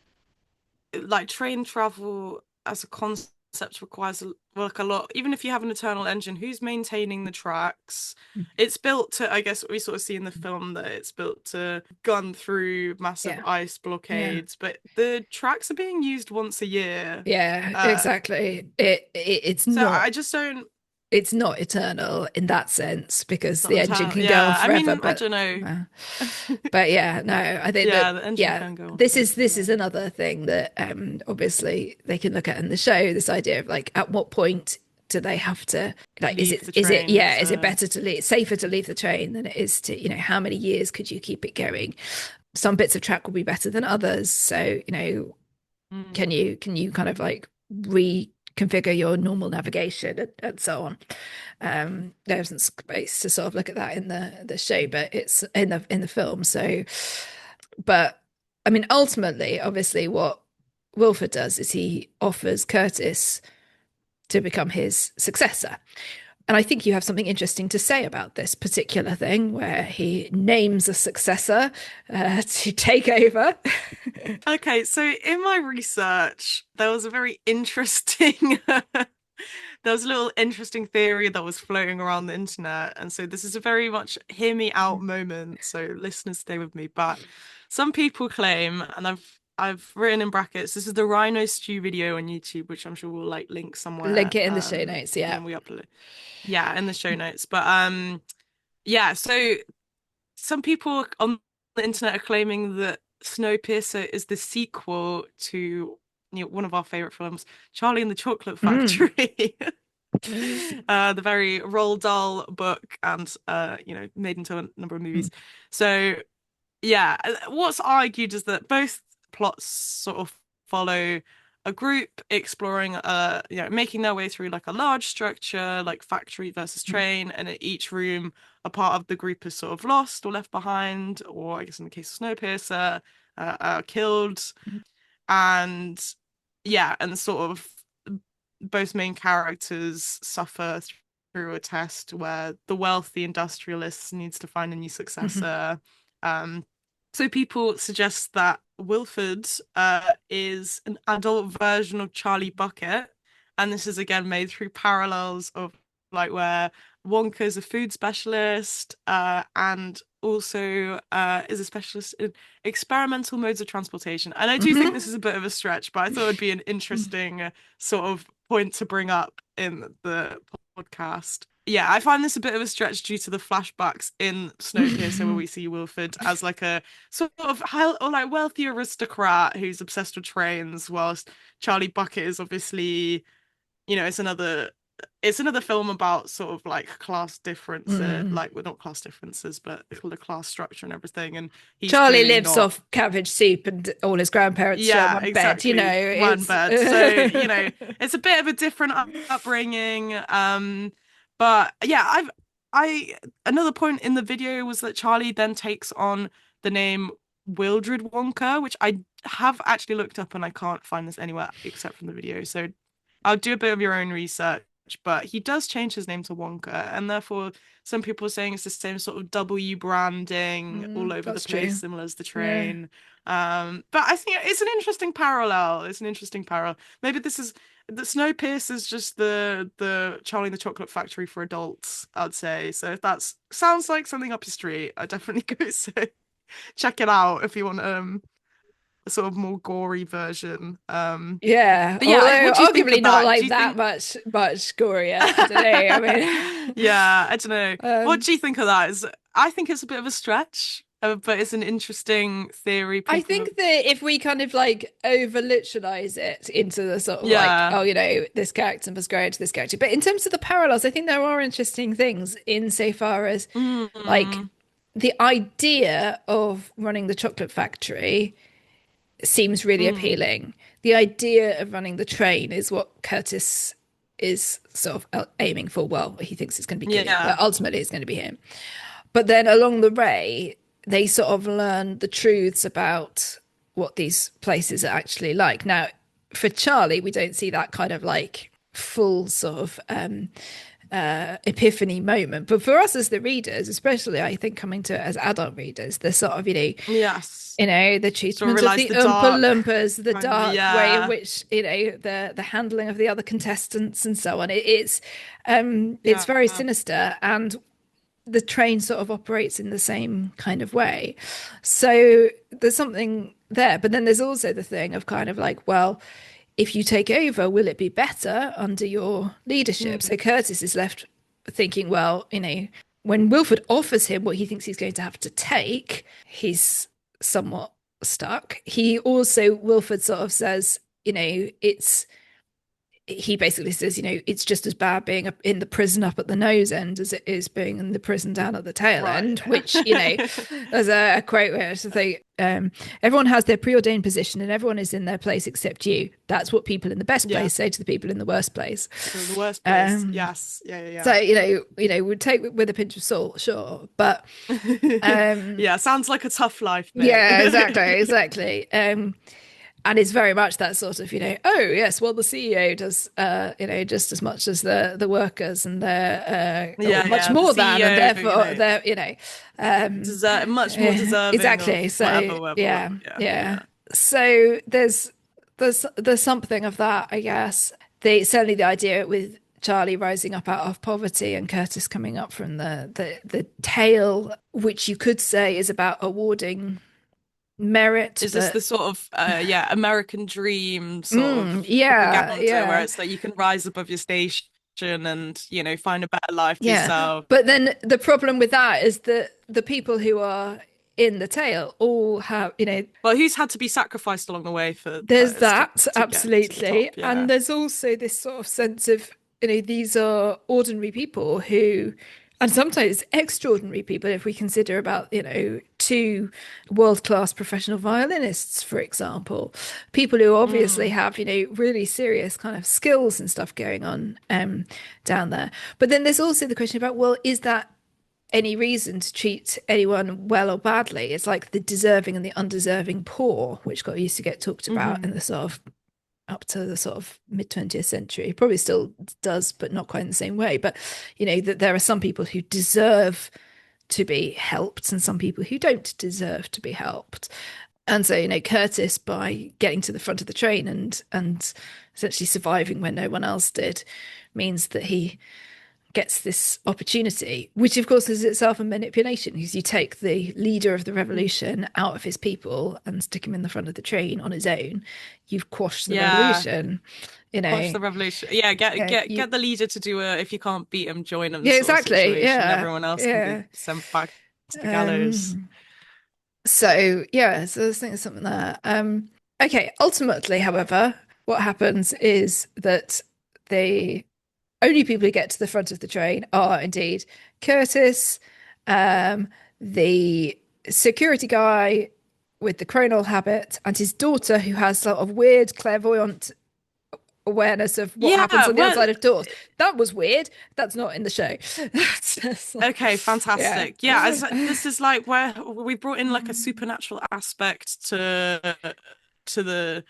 like train travel as a concept requires like a lot. Even if you have an internal engine, who's maintaining the tracks? It's built to, I guess we sort of see in the film that it's built to gun through massive yeah, ice yeah, blockades, but the tracks are being used once a year. yeah, Uh, exactly. It's so not I just don't. it's not eternal in that sense because It's the not engine eternal. can go on Yeah, I forever. mean, I But don't know. uh, but yeah, no, I think Yeah, that the engine yeah, can go on this forever. is this Yeah. is another thing that obviously they can look at in the show. This idea of like, at what point do they have to, like, is Leave it the is it train yeah, is it to. better to leave, safer to leave the train than it is to, how many years could you keep it going? Some bits of track will be better than others. So, Mm. can you kind of like reconfigure your normal navigation and so on? There isn't space to sort of look at that in the show, but it's in the film. So, but I mean, ultimately, obviously, what Wilford does is he offers Curtis to become his successor. And I think you have something interesting to say about this particular thing where he names a successor to take over. Okay, so in my research, there was a very interesting there was a little interesting theory that was floating around the internet. And so this is a very much hear me out moment. So listeners stay with me. But some people claim, and I've written in brackets, this is the Rhino Stew video on YouTube, which I'm sure we'll like link somewhere. Link it in the show notes. Yeah. When we upload it. Yeah, in the show notes. But yeah, so some people on the internet are claiming that Snowpiercer is the sequel to one of our favorite films, Charlie and the Chocolate Mm. Factory. The very Roald Dahl book and made into a number of movies. So yeah, what's argued is that both plots sort of follow a group exploring making their way through like a large structure like factory versus train, and at each room a part of the group is sort of lost or left behind, or I guess in the case of Snowpiercer killed. And yeah, and sort of both main characters suffer through a test where the wealthy industrialist needs to find a new successor. So people suggest that Wilford is an adult version of Charlie Bucket, and this is again made through parallels of like where Wonka is a food specialist and also is a specialist in experimental modes of transportation. And I do think this is a bit of a stretch, but I thought it'd be an interesting sort of point to bring up in the podcast. Yeah, I find this a bit of a stretch due to the flashbacks in Snowpiercer where we see Wilford as like a sort of high or like wealthy aristocrat who's obsessed with trains, whilst Charlie Bucket is obviously, it's another film about sort of like class differences, like well, not class differences, but the class structure and everything. And he's Charlie clearly lives not. off cabbage soup and all his grandparents share Yeah, one bed, exactly. One it's bed. So, it's a bit of a different upbringing. But yeah, I another point in the video was that Charlie then takes on the name Wildred Wonka, which I have actually looked up and I can't find this anywhere except from the video. So I'll do a bit of your own research, but he does change his name to Wonka, and therefore some people are saying it's the same sort of W branding all over the that's place, true. similar as the Yeah. train. But I think it's an interesting parallel. It's an interesting parallel. Maybe this is the Snowpiercer is just the Charlie and the Chocolate Factory for adults, I'd say. So if that sounds like something up your street, I definitely go check it out if you want a sort of more gory version. Yeah, But yeah, although what do you think arguably of not that? Do like you that think? much gorier. I don't know. I mean, Yeah, I don't know. What um, do you think of that? I think it's a bit of a stretch. but it's an interesting theory. I People think that if we kind of like over literalize it into the sort of like, yeah. oh, this character must grow into this character. But in terms of the parallels, I think there are interesting things insofar as like Mm, the idea of running the chocolate factory seems really mm, appealing. The idea of running the train is what Curtis is sort of aiming for. Well, he thinks it's going to be Kitty, but yeah. ultimately it's going to be him. But then along the way, they sort of learn the truths about what these places are actually like. Now, for Charlie, we don't see that kind of like full sort of epiphany moment. But for us as the readers, especially I think coming to it as adult readers, the sort of, Yes. the Sort of treatment of realize the the Oompa dark Loompas, the kind of dark way in yeah. which, the handling of the other contestants and so on. It's Yeah. very sinister, and the train sort of operates in the same kind of way. So there's something there. But then there's also the thing of kind of like, well, if you take over, will it be better under your leadership? So Mm, Curtis is left thinking, well, when Wilford offers him what he thinks he's going to have to take, he's somewhat stuck. Wilford sort of says, he basically says, it's just as bad being in the prison up at the nose end as it is being in the prison down at the tail right. end, which, there's a quote where it's like, everyone has their preordained position and everyone is in their place except you. That's what people in the best Yeah. place say to the people in the worst place. The worst place. Yes. So, Yeah. we'd take it with a pinch of salt, sure. But, Yeah. Sounds like a tough life, mate. yeah, exactly. And it's very much that sort of, oh yes, well the CEO does, just as much as the workers, and they're or much Yeah. The more than, and CEO, therefore they're, much more deserving exactly. of So whatever. yeah. Yeah. So there's something of that, I guess. Certainly the idea with Charlie rising up out of poverty and Curtis coming up from the tail, which you could say is about awarding merit, Is this but the sort of American dream sort of yeah, propaganda where yeah. it's like you can rise above your station and find a better life for Yeah. yourself? But then the problem with that is that the people who are in the tail all have, Well, who's had to be sacrificed along the way for there's us that, to get to the absolutely. top? And Yeah. there's also this sort of sense of, these are ordinary people who, and sometimes extraordinary people, if we consider about, two world-class professional violinists, for example, people who obviously Mm. have, really serious kind of skills and stuff going on down there. But then there's also the question about, well, is that any reason to treat anyone well or badly? It's like the deserving and the undeserving poor, which got used to get talked about in Hmm. the sort of up to the sort of mid 20th century. Probably still does, but not quite in the same way. But that there are some people who deserve to be helped and some people who don't deserve to be helped. And so, Curtis, by getting to the front of the train and essentially surviving when no one else did, means that he gets this opportunity, which of course is itself a manipulation, because you take the leader of the revolution out of his people and stick him in the front of the train on his own. You've quashed the Yeah. revolution, Quash the revolution. Yeah, get yeah, get get the leader to do a if you can't beat him, join him yeah, sort of exactly, situation. yeah, Everyone else can be yeah. sent back to the gallows. um so yeah, so I think there's something there. Okay, ultimately, however, what happens is that the only people who get to the front of the train are indeed Curtis, um, the security guy with the chronal habit, and his daughter, who has sort of weird clairvoyant awareness of what happens Yeah, on the well, outside of doors. That was weird. That's not in the show. okay, Yeah. fantastic. Yeah, this is like where we brought in like a supernatural aspect to the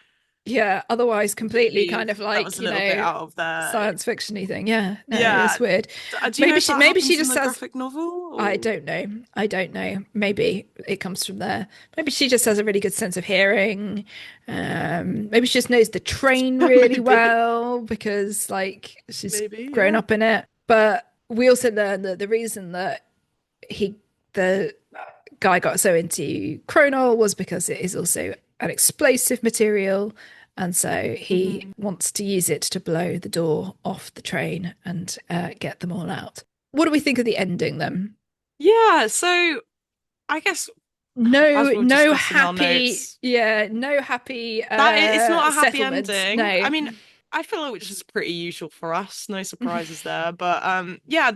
Yeah, otherwise completely kind of that like, was a little bit out of there. science fictiony thing. Yeah, no, Yeah. it's weird. Do you know if that Maybe she happens in just the has. graphic novel I or don't know. I don't know. Maybe it comes from there. Maybe she just has a really good sense of hearing. Maybe she just knows the train really maybe well because like she's maybe grown yeah. up in it. But we also learned that the reason that the guy got so into chronol was because it is also an explosive material. And so he Mhm. wants to use it to blow the door off the train and get them all out. What do we think of the ending then? Yeah, so I guess no, as we were no discussing our happy, notes. yeah, no happy It's not a happy settlement. ending. No. I mean, I feel like which is pretty usual for us. No surprises there. But yeah.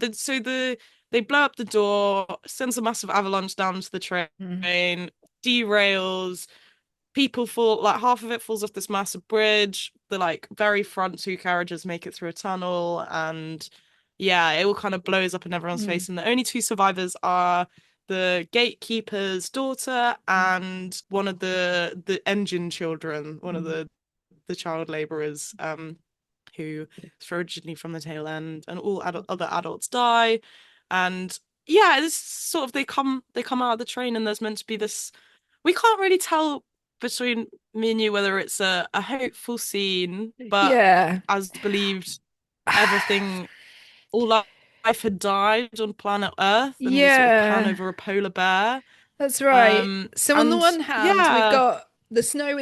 They blow up the door, sends a massive avalanche down to the train, Mm. derails. People fall, like half of it falls off this massive bridge. The like very front two carriages make it through a tunnel, and yeah, it all kind of blows up in everyone's Mm. face. And the only two survivors are the gatekeeper's daughter and one of the engine children, one of Mm. the child laborers, who is originally from the tail end, and all other adults die. And yeah, this sort of they come out of the train, and there's meant to be this. We can't really tell between me and you whether it's a hopeful scene, but Yeah. as believed, everything, all life had died on planet Earth, and we sort of pan Yeah, over a polar bear. that's right. So on the And one hand, we've yeah, got the snow,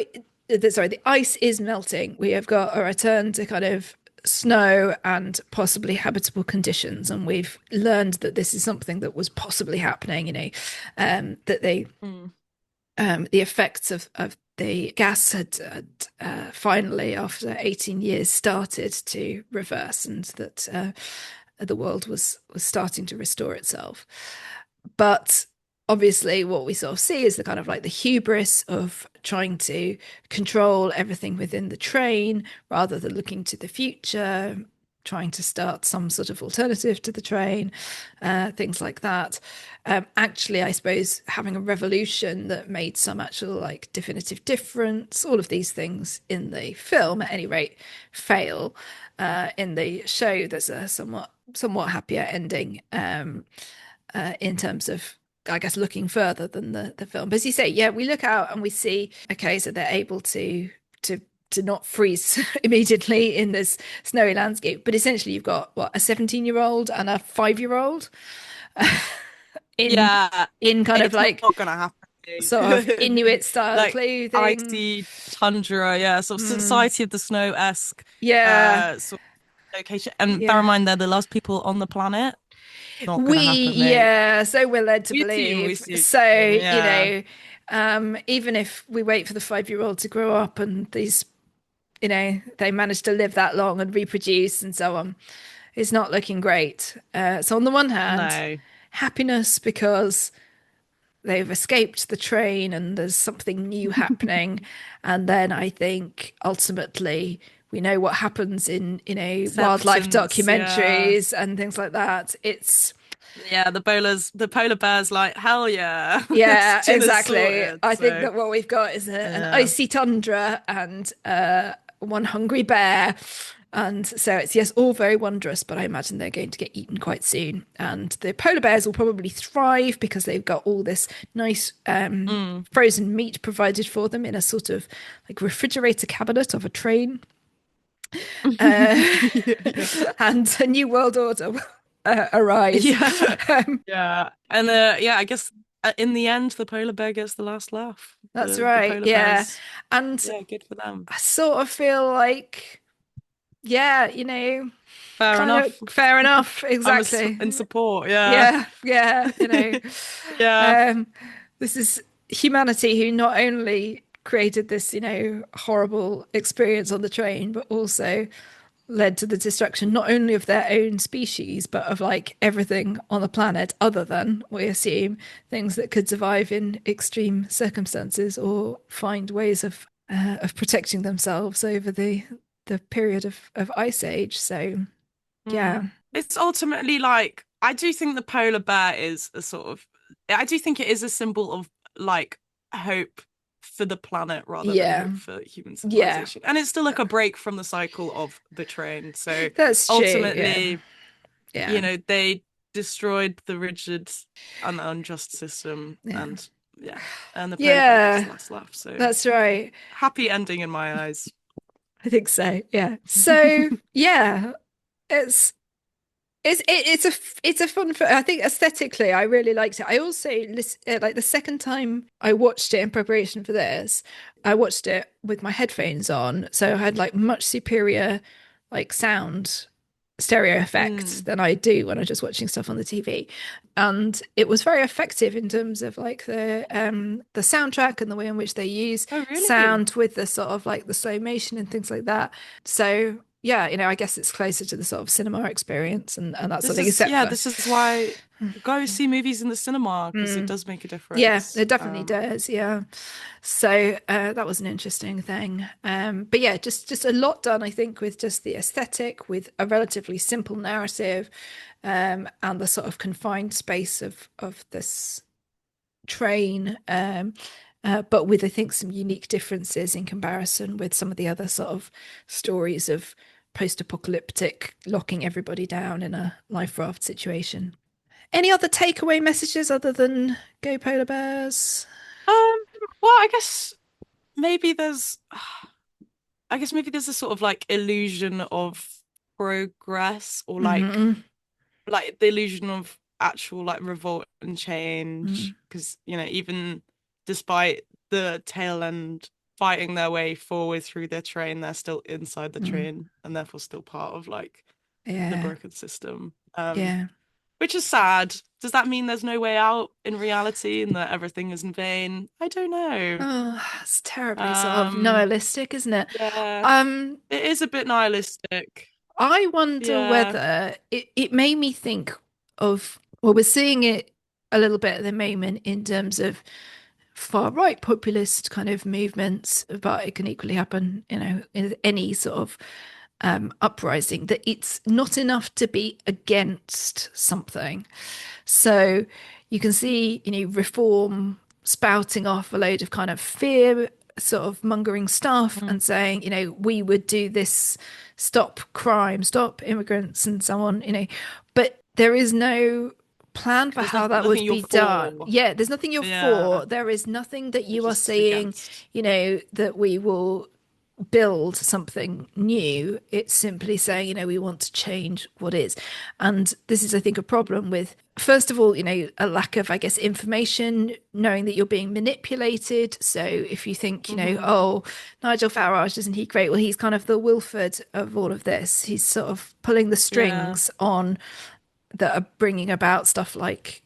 sorry, the ice is melting. We have got a return to kind of snow and possibly habitable conditions, and we've learned that this is something that was possibly happening, that mm, the effects of the gas had finally, after 18 years, started to reverse, and that the world was starting to restore itself. But obviously, what we sort of see is the kind of like the hubris of trying to control everything within the train rather than looking to the future, trying to start some sort of alternative to the train, things like that. Actually, I suppose having a revolution that made some actual like definitive difference, all of these things in the film, at any rate, fail. In the show, there's a somewhat happier ending, in terms of, I guess, looking further than the film. But as you say, yeah, we look out and we see, okay, so they're able to to not freeze immediately in this snowy landscape. But essentially, you've got what, a 17-year-old and a 5-year-old in yeah, kind of it's not like gonna sort of happen. Inuit style Like clothing. icy tundra, yeah, sort of Mm, Society of the Snow-esque yeah, sort of location. And bear in yeah. mind they're the last people on the planet. Not gonna We, happen, mate. yeah, so we're led to We believe. assume, So, yeah. even if we wait for the 5-year-old to grow up and these, they manage to live that long and reproduce and so on, it's not looking great. So, on the one hand, No. happiness because they've escaped the train and there's something new happening. And then I think ultimately we know what happens in, wildlife Acceptance, yeah. documentaries and things like that. It's, Yeah, the polar bear's like, hell yeah. This yeah, dinner's exactly. sorted. I think So that what we've got is an yeah. icy tundra and one hungry bear. And so it's, yes, all very wondrous, but I imagine they're going to get eaten quite soon. And the polar bears will probably thrive because they've got all this nice Mm. frozen meat provided for them in a sort of like refrigerator cabinet of a train. Yeah. And a new world order will arise. Yeah. Um, Yeah. And yeah, I guess in the end the polar bear gets the last laugh. that's The right. polar Yeah. bears, And yeah, good for them. I sort of feel like, yeah, Fair kind of enough. fair enough. Exactly. In support, yeah. Yeah, yeah, Yeah. um, this is humanity who not only created this, horrible experience on the train, but also led to the destruction not only of their own species, but of like everything on the planet, other than, we assume, things that could survive in extreme circumstances or find ways of protecting themselves over the period of ice age. So Mm. yeah, It's ultimately like I do think the polar bear is a sort of I do think it is a symbol of like hope for the planet rather than yeah, hope for human yeah, civilization. And it's still like a break from the cycle of the train. So that's true. Yeah, ultimately, yeah, they destroyed the rigid and unjust system, yeah, and yeah, and the polar bear gets the yeah, last laugh. So that's right. happy ending in my eyes. I think so. Yeah. So yeah, it's it's a fun film. I think aesthetically, I really liked it. I also like the second time I watched it in preparation for this, I watched it with my headphones on, so I had like much superior like sound stereo effect than I do when I'm just watching stuff on the TV. And it was very effective in terms of like the soundtrack and the way in which they use Oh, really? sound with the sort of like the slow motion and things like that. So yeah, I guess it's closer to the sort of cinema experience and that sort of thing, except for This is why go see movies in the cinema, because it does make a yeah, difference. it definitely does. Yeah. So that was an interesting thing. But yeah, just a lot done, I think, with just the aesthetic, with a relatively simple narrative, and the sort of confined space of this train. But with, I think, some unique differences in comparison with some of the other sort of stories of post-apocalyptic locking everybody down in a life raft situation. Any other takeaway messages other than go polar bears? Um, well, maybe there's, I guess maybe there's a sort of like illusion of progress, or Mm-hmm. like the illusion of actual like revolt and Mm-hmm. change, because even despite the tail end fighting their way forward through their train, they're still inside the Mm-hmm. train and therefore still part of like the Yeah, broken system, yeah. which is sad. Does that mean there's no way out in reality and that everything is in vain? I don't know. Oh, it's terribly sort of um nihilistic, isn't it? yeah, Um, it is a bit nihilistic. I wonder Yeah. whether it made me think of, well, we're seeing it a little bit at the moment in terms of far right populist kind of movements, but it can equally happen, in any sort of uprising, that it's not enough to be against something. So you can see, reform spouting off a load of kind of fear, sort of mongering stuff, Mm. and saying, we would do this, stop crime, stop immigrants, and so on, but there is no plan for There's how that nothing would you're be done. for. Yeah, there's nothing you're Yeah, for. There is nothing that you're you are just saying, against. that we will build something new. It's simply saying, we want to change what is. And this is, I think, a problem with, first of all, a lack of, I guess, information, knowing that you're being manipulated. So if you think, Hmm. oh, Nigel Farage, isn't he great? Well, he's kind of the Wilford of all of this. He's sort of pulling the Yeah. strings on that are bringing about stuff like,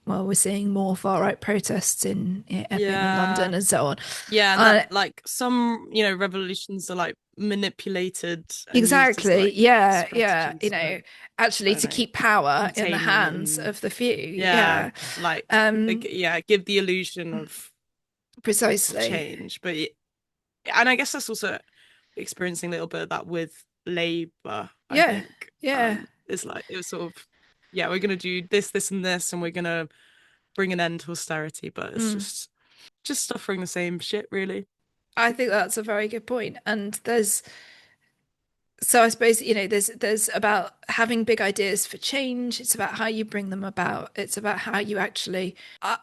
well, we're seeing more far right protests in Yeah. London and so on. Yeah, and that Uh, like some, revolutions are like manipulated and used as Exactly. like Yeah. Yeah. strategies for, Actually I don't to know, keep power in the containing hands and of the few. yeah, Yeah. like Um, yeah, give the illusion of Precisely. change. But and I guess that's also experiencing a little bit of that with Labour, I Yeah. think. Yeah. It's like it was sort of, yeah, we're gonna do this, this, and this, and we're gonna bring an end to austerity, but it's Mm. just suffering the same shit, really. I think that's a very good point. And so I suppose, there's about having big ideas for change. It's about how you bring them about. It's about how you actually,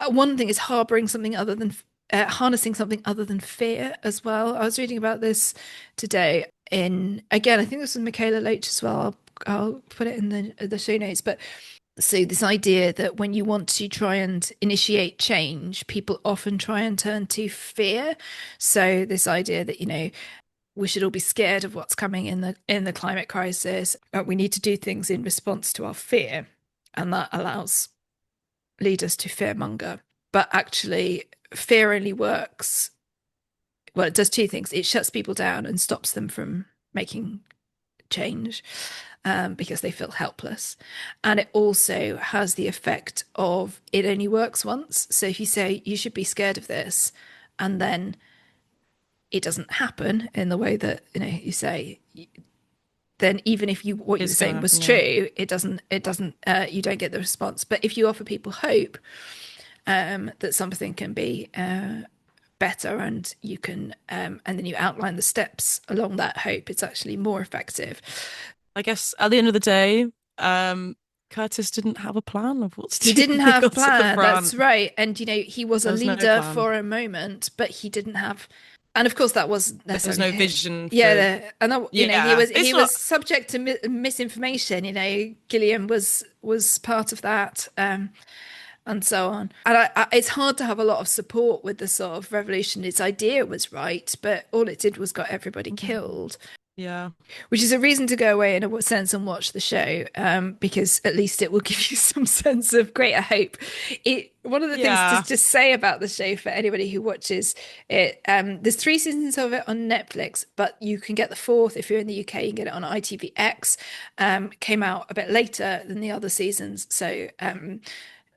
one thing is harboring something other than, harnessing something other than fear as well. I was reading about this today again, I think this was Michaela Loach as well. I'll put it in the show notes. But so this idea that when you want to try and initiate change, people often try and turn to fear. So this idea that, we should all be scared of what's coming in the climate crisis. We need to do things in response to our fear, and that allows leaders to fearmonger. But actually, fear only works. Well, it does two things. It shuts people down and stops them from making change, because they feel helpless. And it also has the effect of, it only works once. So if you say you should be scared of this, and then it doesn't happen in the way that you say, then even if what you were It's gonna saying was happen, yeah. true, it doesn't you don't get the response. But if you offer people hope, that something can be better, and you can and then you outline the steps along that hope, it's actually more effective. I guess at the end of the day, Curtis didn't have a plan of what He to do didn't when he have a got to the plan, that's front. right. And he was a There was no leader plan. for a moment, but he didn't have, and of course that wasn't There was necessarily no him. vision Yeah, for, and that, he yeah. was It's he not, was subject to misinformation. Gilliam was part of that, and so on. And it's hard to have a lot of support with the sort of revolution. Its idea was right, but all it did was got everybody killed. Yeah. Which is a reason to go away in a sense and watch the show, because at least it will give you some sense of greater hope. One of the things to Yeah. just say about the show for anybody who watches it, there's 3 seasons of it on Netflix, but you can get the fourth if you're in the UK. You can get it on ITVX. Came out a bit later than the other seasons, so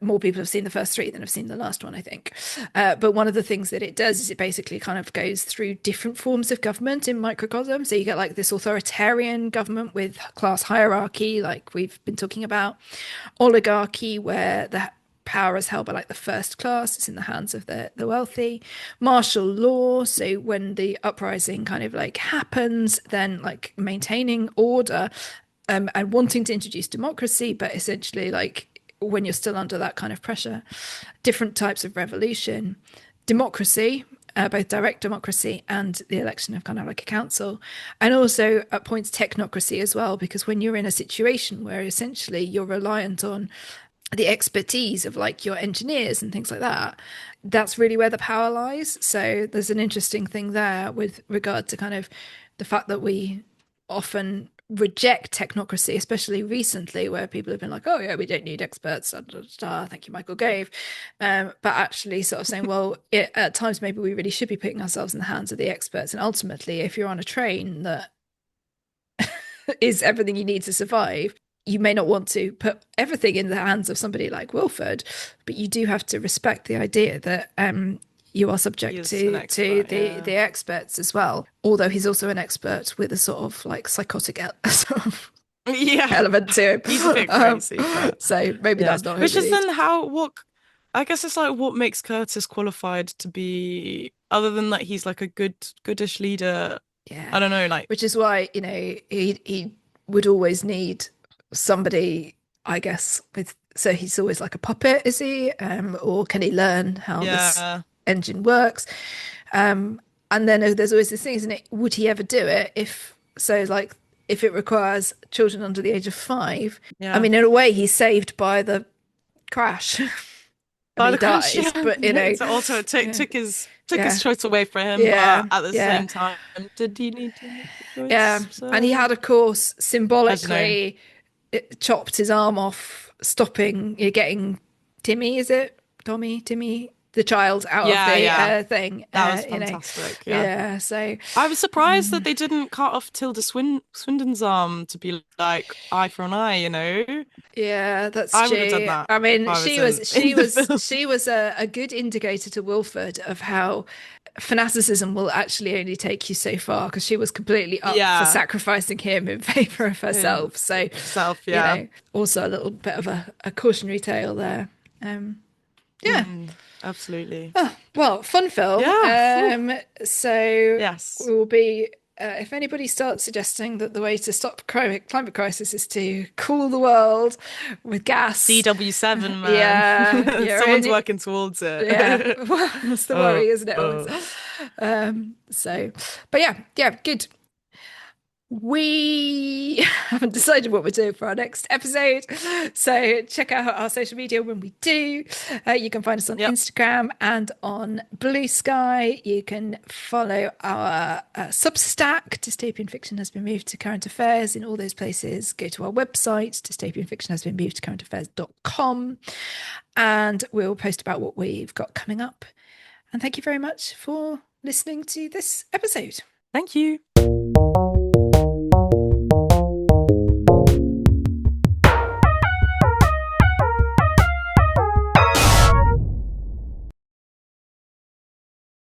more people have seen the first 3 than have seen the last one, I think. But one of the things that it does is it basically kind of goes through different forms of government in microcosm. So you get like this authoritarian government with class hierarchy, like we've been talking about, oligarchy, where the power is held by like the first class, it's in the hands of the wealthy, martial law, so when the uprising kind of like happens, then like maintaining order, and wanting to introduce democracy, but essentially like when you're still under that kind of pressure, different types of revolution, democracy, both direct democracy and the election of kind of like a council, and also at points technocracy as well, because when you're in a situation where essentially you're reliant on the expertise of like your engineers and things like that, that's really where the power lies. So there's an interesting thing there with regard to kind of the fact that we often reject technocracy, especially recently, where people have been like, oh yeah, we don't need experts, thank you, Michael Gove, but actually sort of saying, well, at times maybe we really should be putting ourselves in the hands of the experts, and ultimately if you're on a train that is everything you need to survive, you may not want to put everything in the hands of somebody like Wilford, but you do have to respect the idea that you are subject to the experts as well. Although he's also an expert with a sort of like psychotic sort of element to him. He's a bit crazy. So maybe that's not which is then what I guess it's like what makes Curtis qualified to be, other than that he's like a goodish leader. Yeah, I don't know, like, which is why, you know, he would always need somebody, I guess, with, so he's always like a puppet, is he? Or can he learn how this engine works? And then there's always this thing, isn't it? Would he ever do it if, so like, if it requires children under the age of 5? I mean, in a way, he's saved by the crash. By the crash, dies, but you know, so also it took his choice away from him. But at the same time, did he need to make the choice? Yeah, so... and he had, of course, symbolically chopped his arm off, stopping getting Timmy, is it Tommy, the child out of the thing. That was fantastic. You know? Yeah, so I was surprised that they didn't cut off Tilda Swinton's arm to be like eye for an eye, you know. Yeah, that's I true. would have done that. I mean, she was a good indicator to Wilford of how fanaticism will actually only take you so far, because she was completely up for sacrificing him in favor of herself. So you know, also a little bit of a cautionary tale there. Absolutely. Oh, well, fun film. So yes, we will be. If anybody starts suggesting that the way to stop climate crisis is to cool the world with gas, CW7, man. Yeah, someone's working towards it. Yeah, well, that's the worry, isn't it? So, but yeah, good. We haven't decided what we're doing for our next episode, so check out our social media when we do. You can find us on Instagram and on Blue Sky. You can follow our Substack. Dystopian Fiction has been moved to Current Affairs in all those places. Go to our website. Dystopian Fiction has been moved to currentaffairs.com, and we'll post about what we've got coming up. And thank you very much for listening to this episode. Thank you.